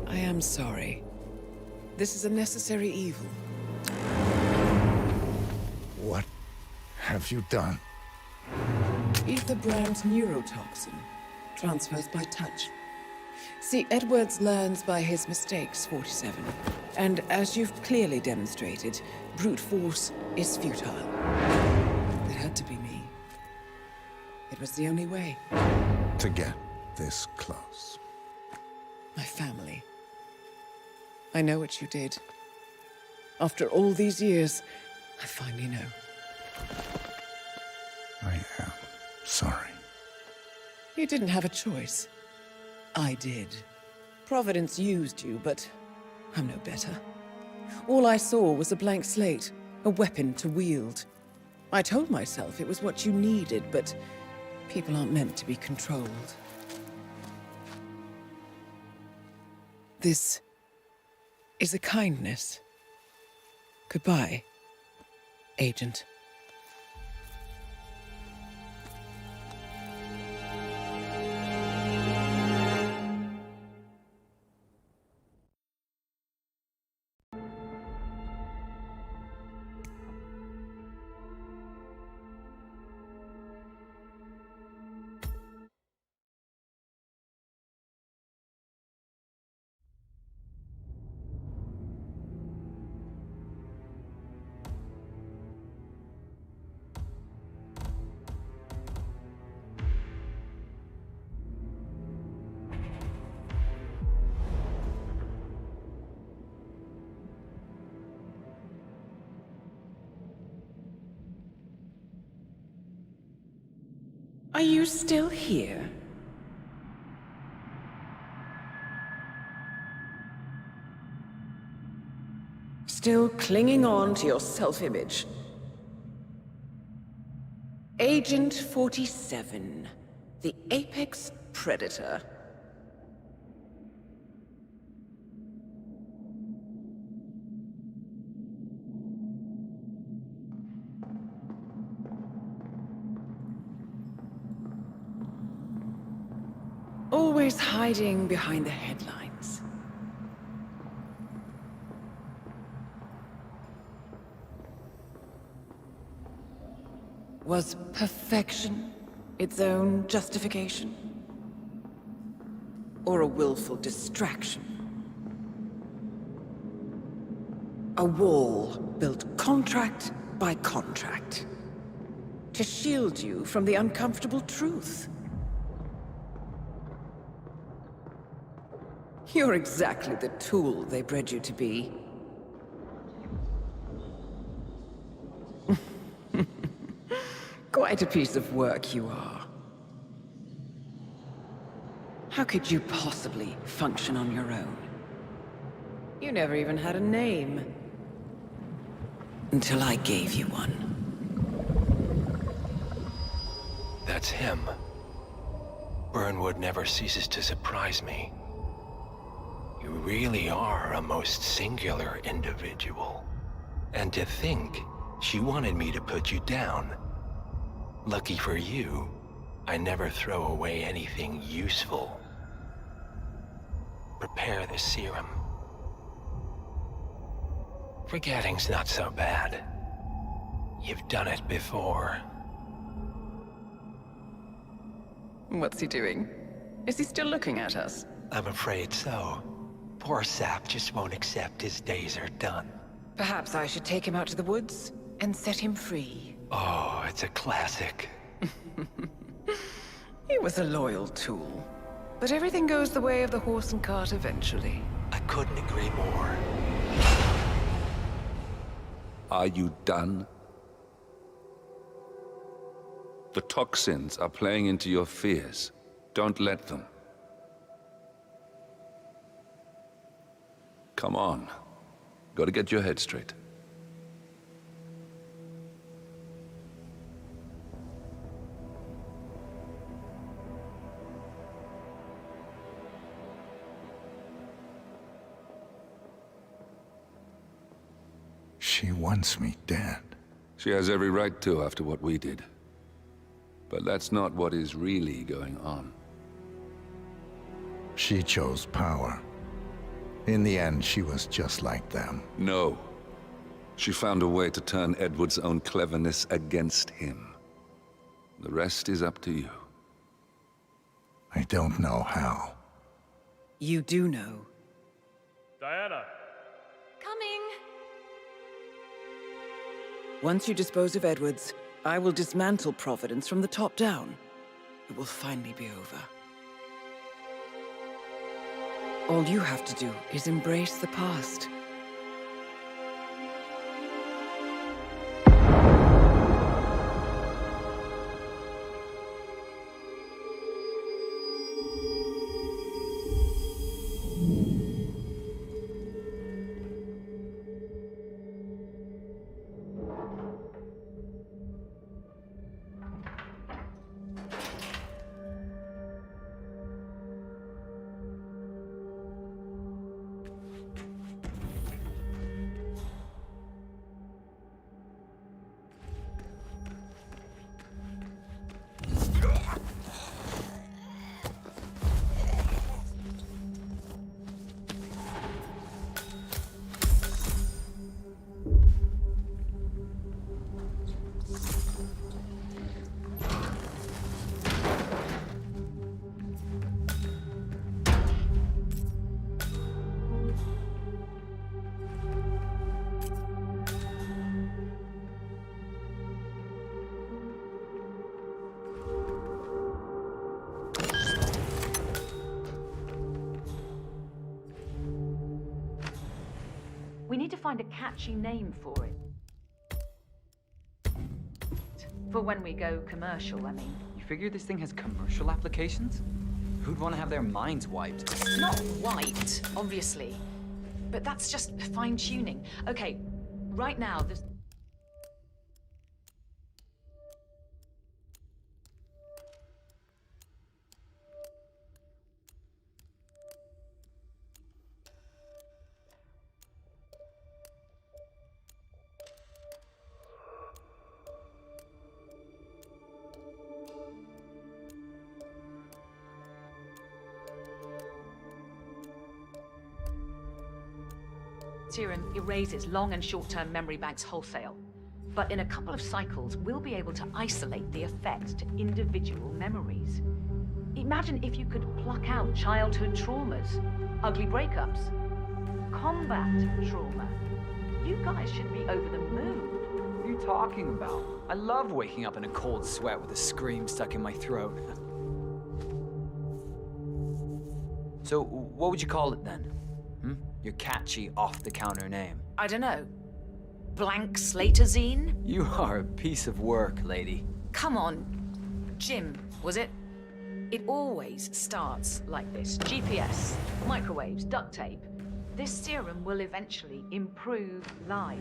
I am sorry. This is a necessary evil. What have you done? Ether brand's neurotoxin transfers by touch. See, Edwards learns by his mistakes, 47. And as you've clearly demonstrated, brute force is futile. It had to be me. It was the only way. To get this close. My family. I know what you did. After all these years, I finally know. I am sorry. You didn't have a choice. I did. Providence used you, but I'm no better. All I saw was a blank slate, a weapon to wield. I told myself it was what you needed, but people aren't meant to be controlled. This is a kindness. Goodbye, Agent. Are you still here? Still clinging on to your self-image? Agent 47, the apex predator. Always hiding behind the headlines. Was perfection its own justification? Or a willful distraction? A wall built contract by contract to shield you from the uncomfortable truth. You're exactly the tool they bred you to be. Quite a piece of work you are. How could you possibly function on your own? You never even had a name. Until I gave you one. That's him. Burnwood never ceases to surprise me. You really are a most singular individual. And to think, she wanted me to put you down. Lucky for you, I never throw away anything useful. Prepare the serum. Forgetting's not so bad. You've done it before. What's he doing? Is he still looking at us? I'm afraid so. Poor sap just won't accept his days are done. Perhaps I should take him out to the woods and set him free. Oh, it's a classic. He was a loyal tool. But everything goes the way of the horse and cart eventually. I couldn't agree more. Are you done? The toxins are playing into your fears. Don't let them. Come on. Gotta get your head straight. She wants me dead. She has every right to after what we did. But that's not what is really going on. She chose power. In the end, she was just like them. No. She found a way to turn Edward's own cleverness against him. The rest is up to you. I don't know how. You do know. Diana! Coming! Once you dispose of Edwards, I will dismantle Providence from the top down. It will finally be over. All you have to do is embrace the past. We need to find a catchy name for it. For when we go commercial, I mean. You figure this thing has commercial applications? Who'd want to have their minds wiped? Not white, obviously. But that's just fine-tuning. Okay, right now, there's... serum erases long and short-term memory banks wholesale. But in a couple of cycles, we'll be able to isolate the effect to individual memories. Imagine if you could pluck out childhood traumas, ugly breakups, combat trauma. You guys should be over the moon. What are you talking about? I love waking up in a cold sweat with a scream stuck in my throat. So, what would you call it then? Your catchy, off-the-counter name. I don't know. Blank Slaterzine? You are a piece of work, lady. Come on. Jim, was it? It always starts like this. GPS, microwaves, duct tape. This serum will eventually improve life.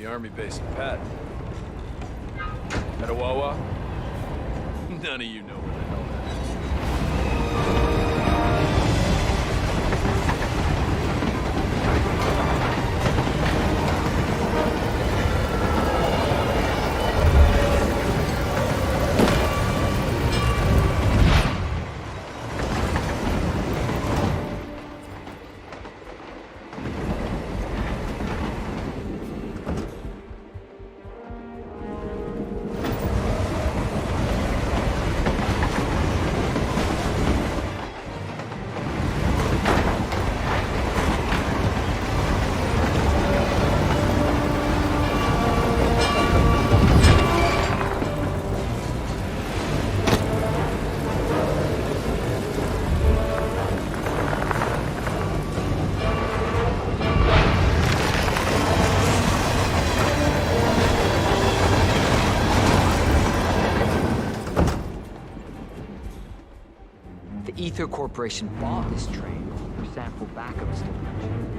Army base in Pat. Petawawa? None of you know where the hell that is. Ether Corporation bought this train for sample backup storage.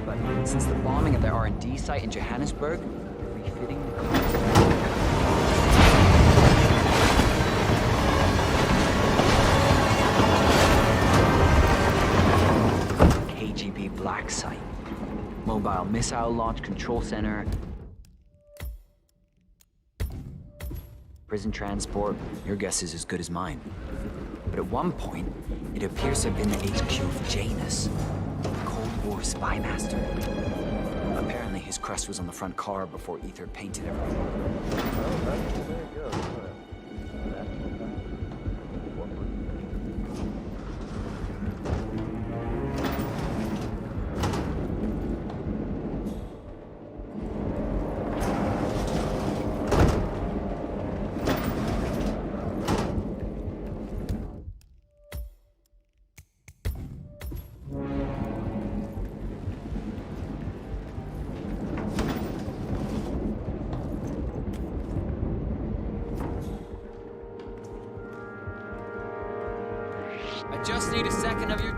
But since the bombing of the R&D site in Johannesburg, refitting the Mobile missile launch control center. Prison transport, your guess is as good as mine. But at one point, it appears to have been the HQ of Janus, the Cold War spy master. Apparently his crest was on the front car before Ether painted everything. I just need a second of your...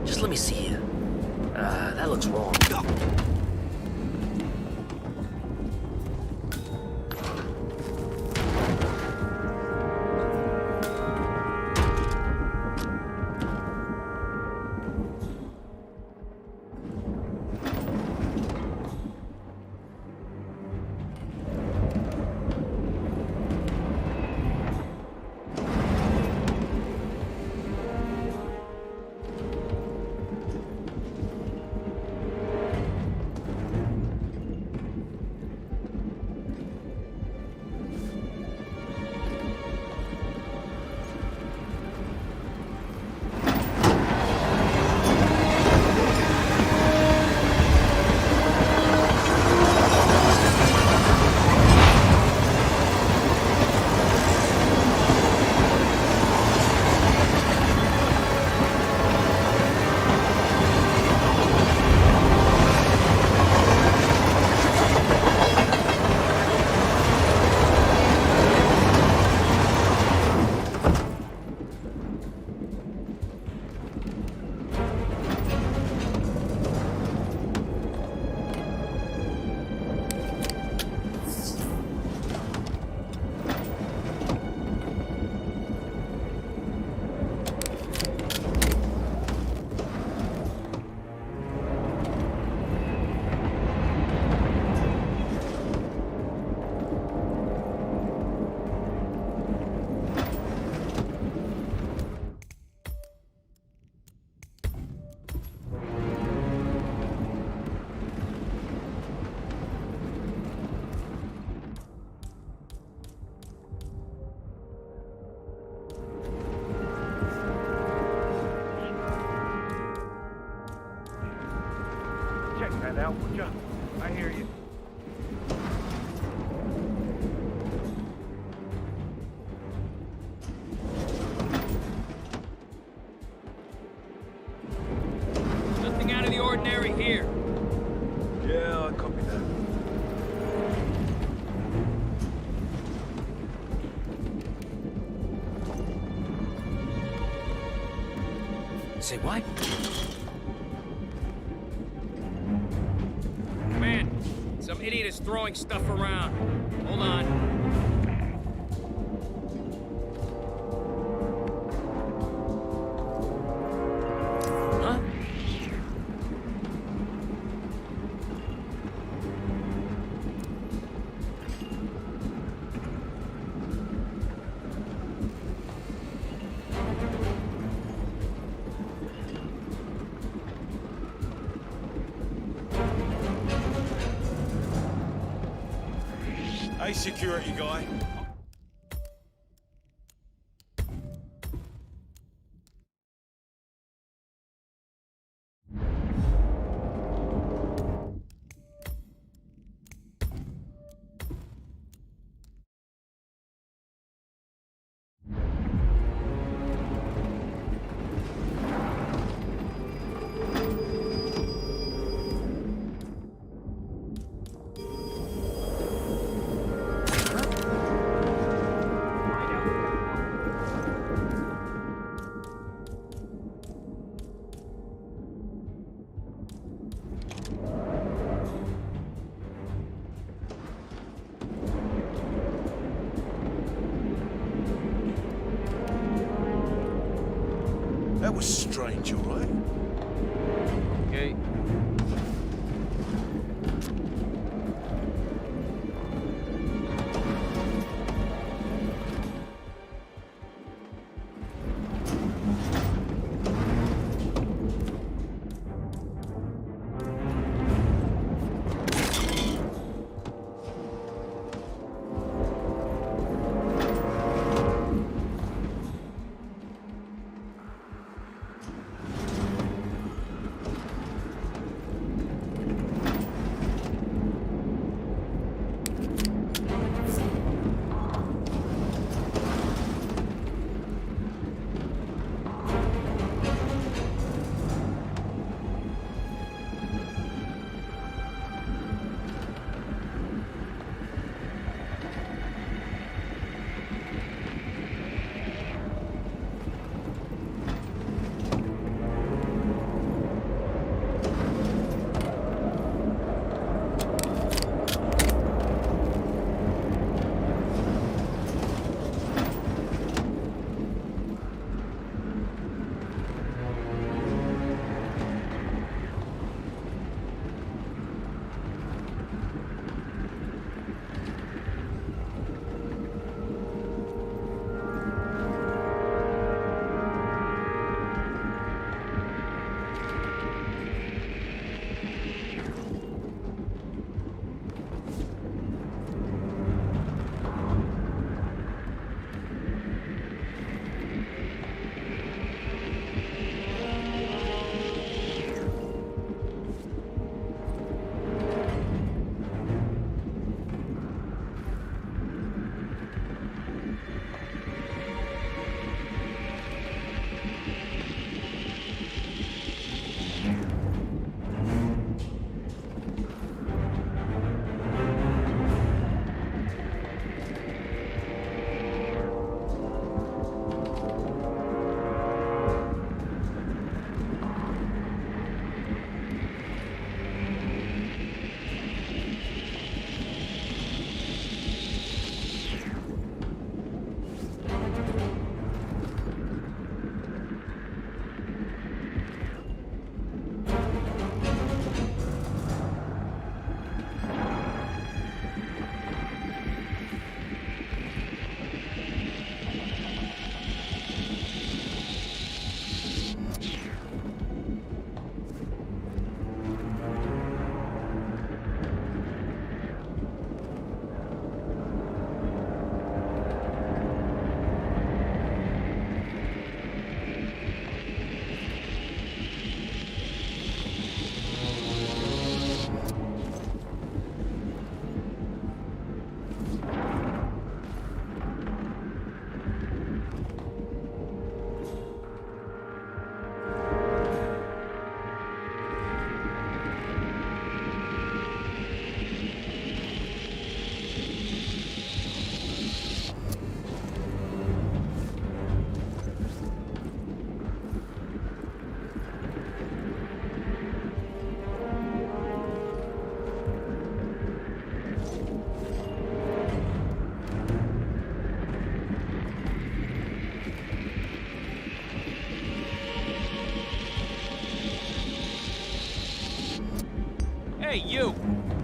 Just let me see here. That looks wrong. I hear you. Nothing out of the ordinary here. Yeah, I copy that. Say what? Man, some idiot is throwing stuff around. Hold on. Hey, security guy. That was strange, all right? Okay.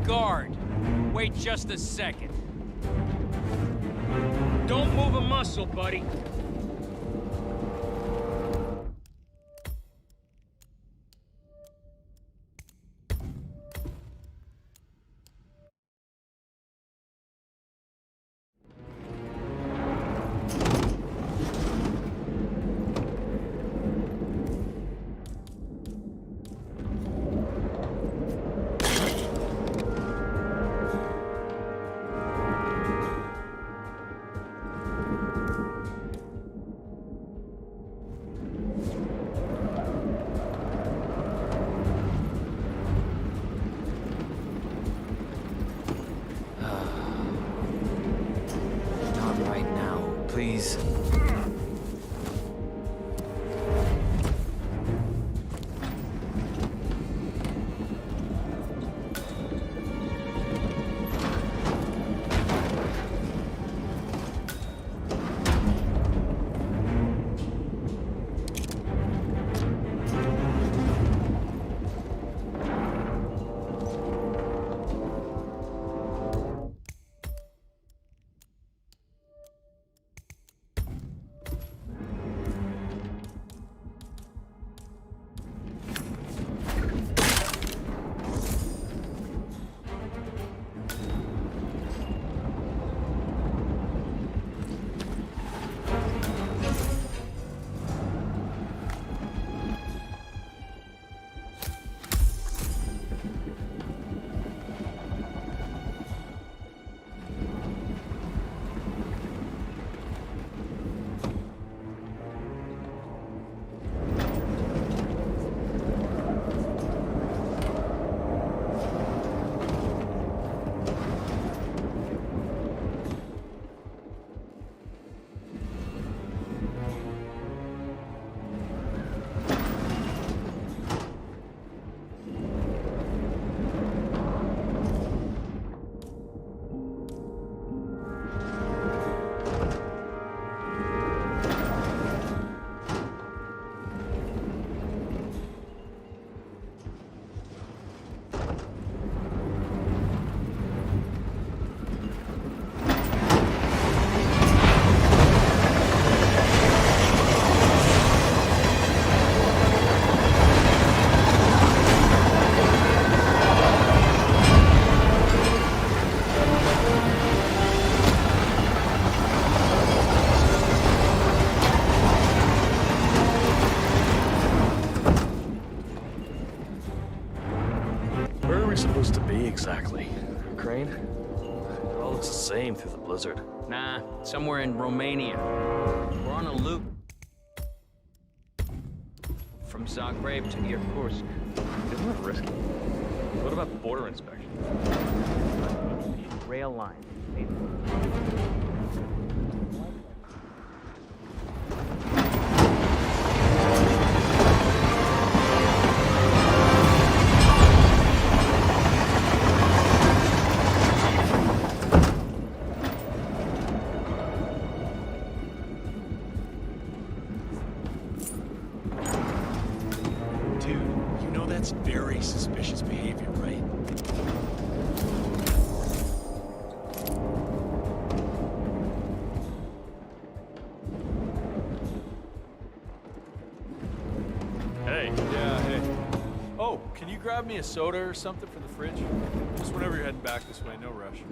Guard, wait just a second. Don't move a muscle, buddy. Not right now, please. Where are we supposed to be exactly? Crane? It all looks the same through the blizzard. Nah, somewhere in Romania. We're on a loop from Zagreb to Irkutsk. Isn't that risky? What about border inspection? Rail line. Dude, you know that's very suspicious behavior, right? Hey. Yeah, hey. Oh, can you grab me a soda or something from the fridge? Just whenever you're heading back this way, no rush.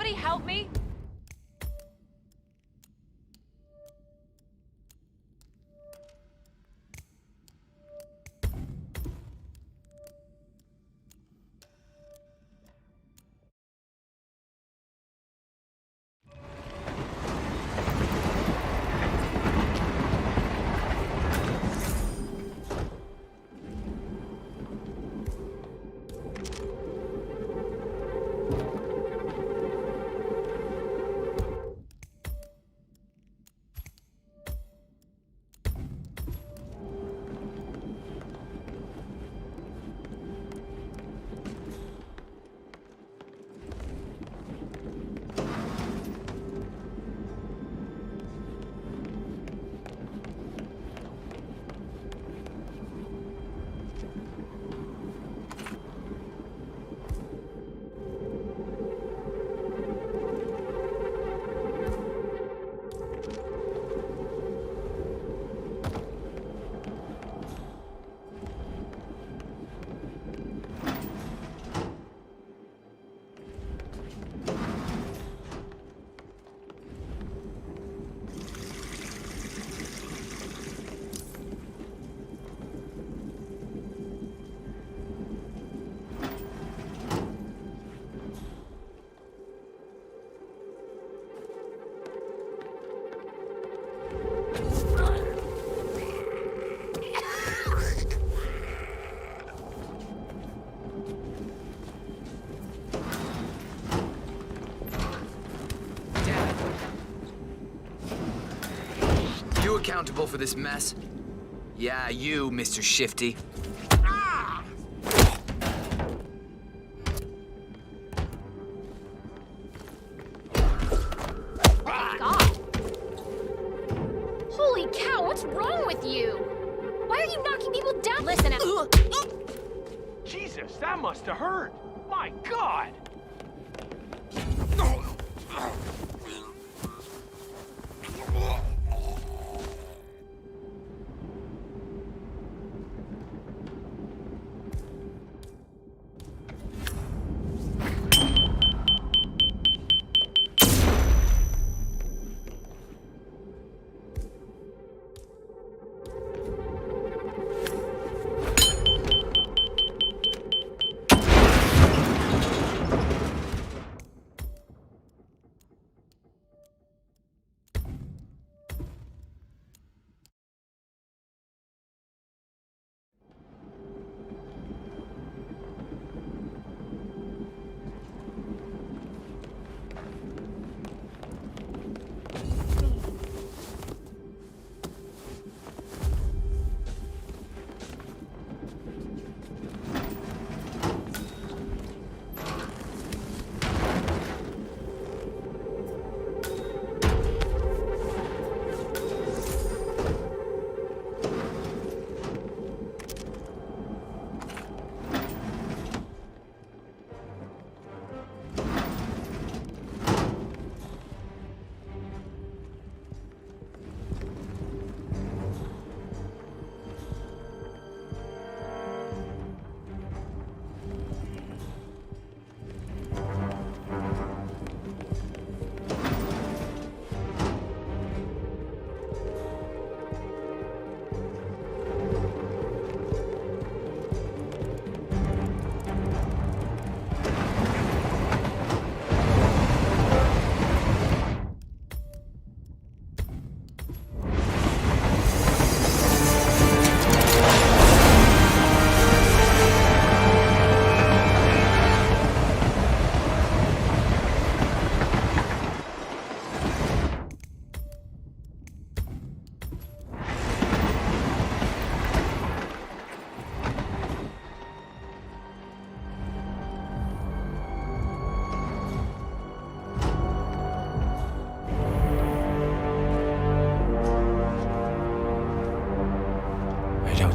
somebody help me? You accountable for this mess? Yeah, you, Mr. Shifty. Holy cow, what's wrong with you? Why are you knocking people down? Listen, Jesus, that must have hurt. My God!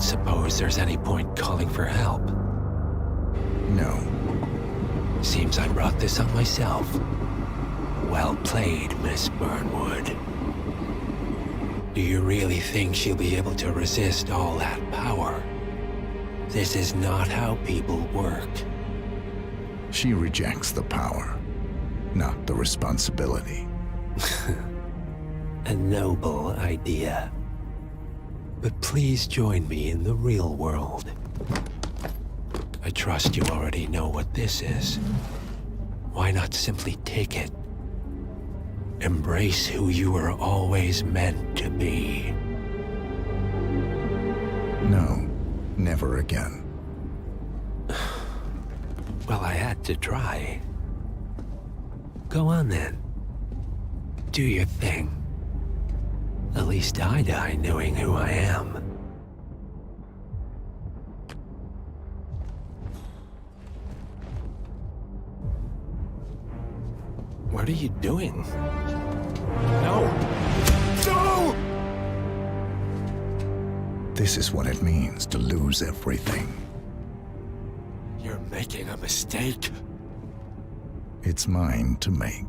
Suppose there's any point calling for help? No. Seems I brought this on myself. Well played, Miss Burnwood. Do you really think she'll be able to resist all that power? This is not how people work. She rejects the power. not the responsibility. A noble idea. But please join me in the real world. I trust you already know what this is. Why not simply take it? Embrace who you were always meant to be. No, never again. Well, I had to try. Go on then. Do your thing. At least I die knowing who I am. What are you doing? No! No! This is what it means to lose everything. You're making a mistake. It's mine to make.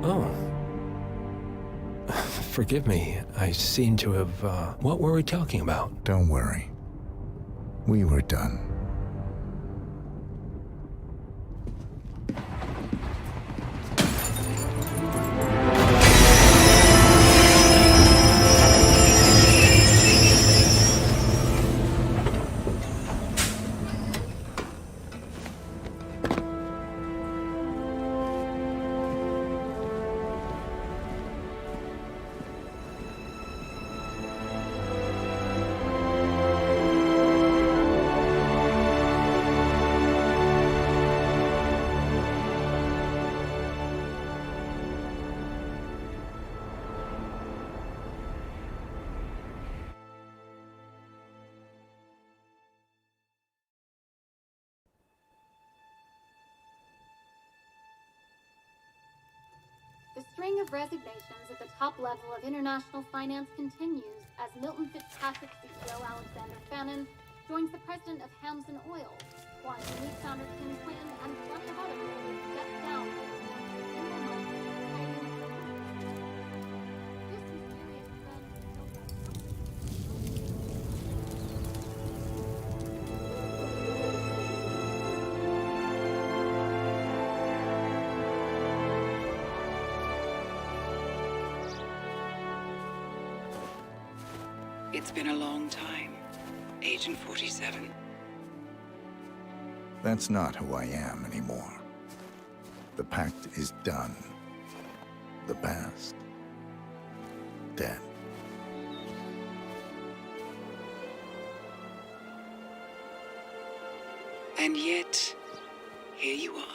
Oh. Forgive me. I seem to have, What were we talking about? Don't worry. We were done. The string of resignations at the top level of international finance continues as Milton Fitzpatrick CEO Alexander Fannin joins the president of Hamson Oil, Quantum Leap founder Tim Quinn, and plenty of others who step down. It's been a long time, Agent 47. That's not who I am anymore. The pact is done. The past, dead. And yet, here you are.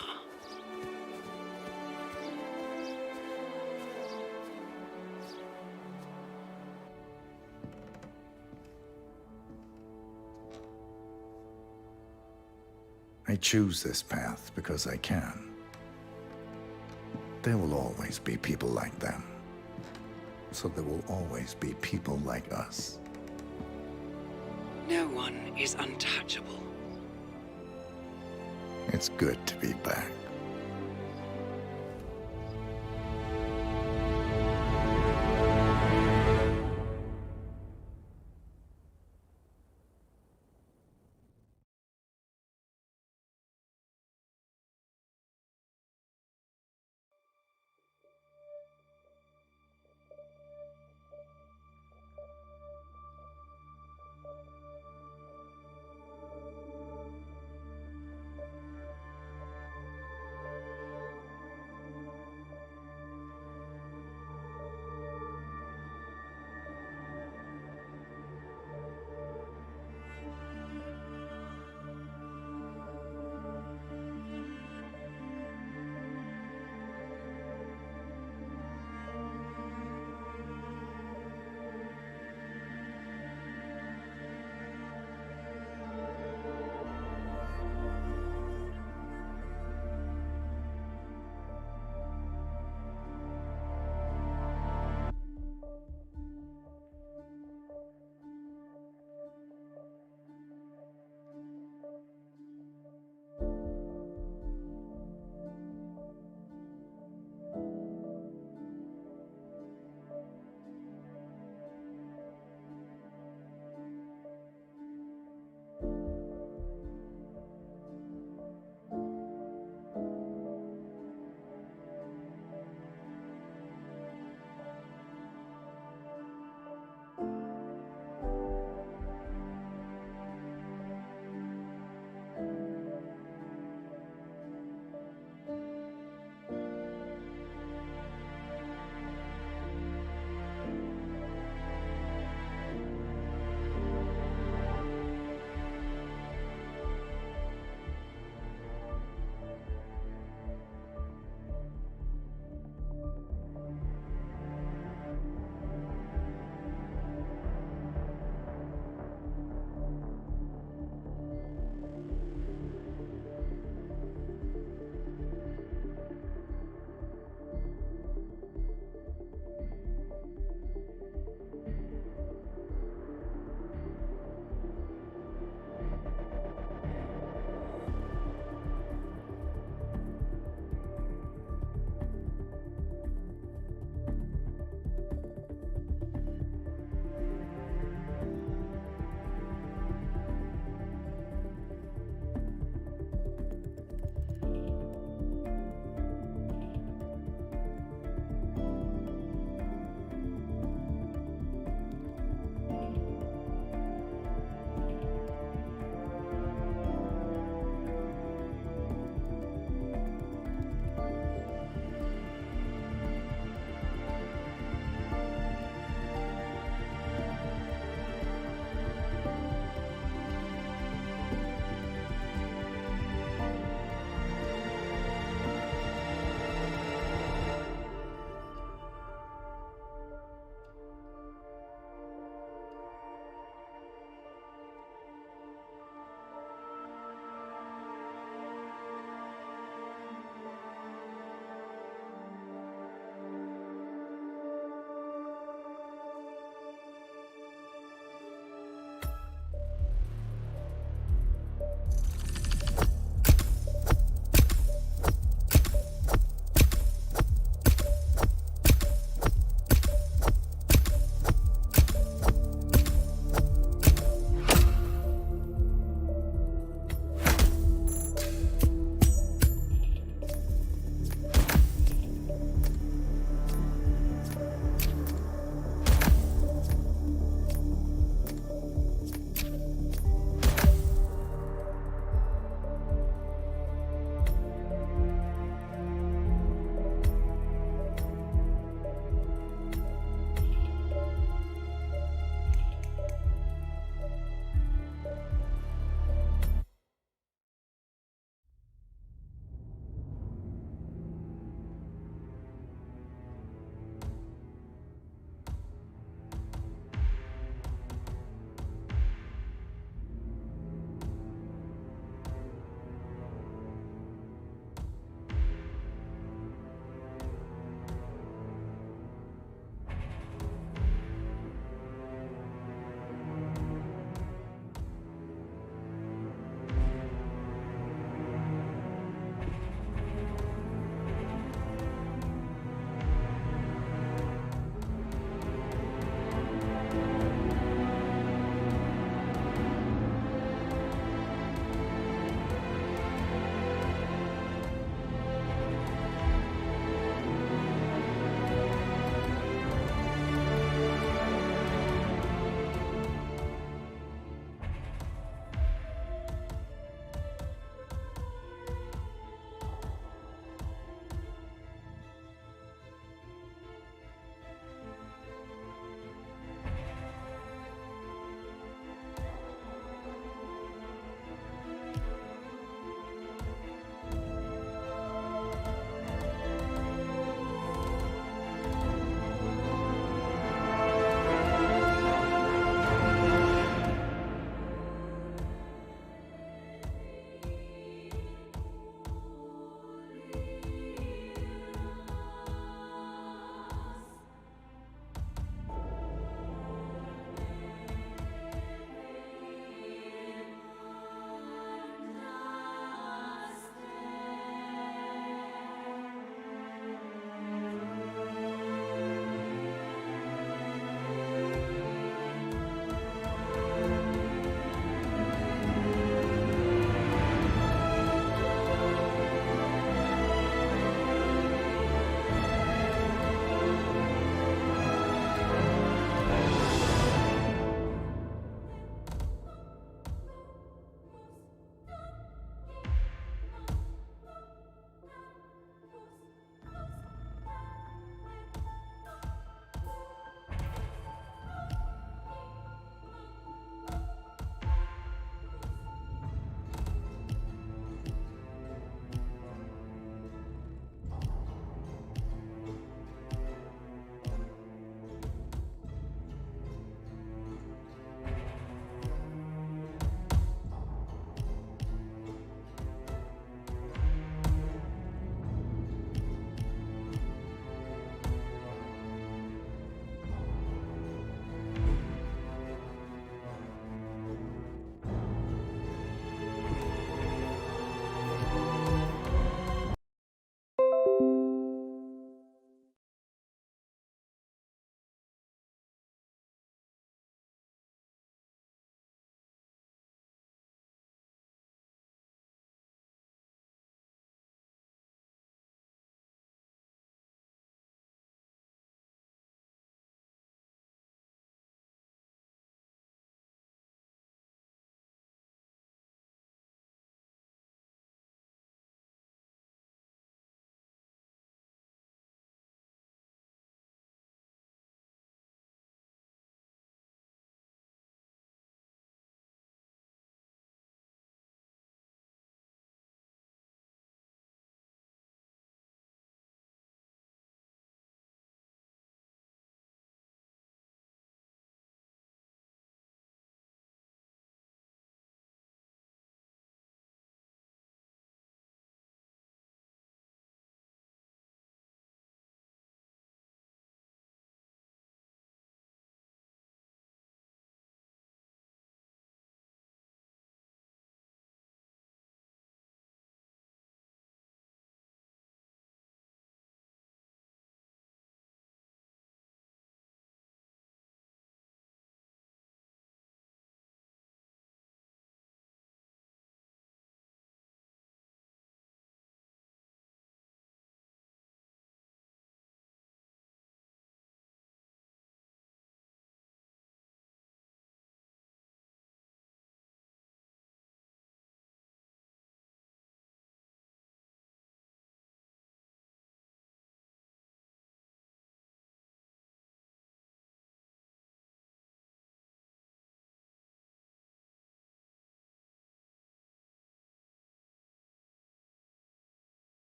I choose this path because I can. There will always be people like them. So there will always be people like us. No one is untouchable. It's good to be back.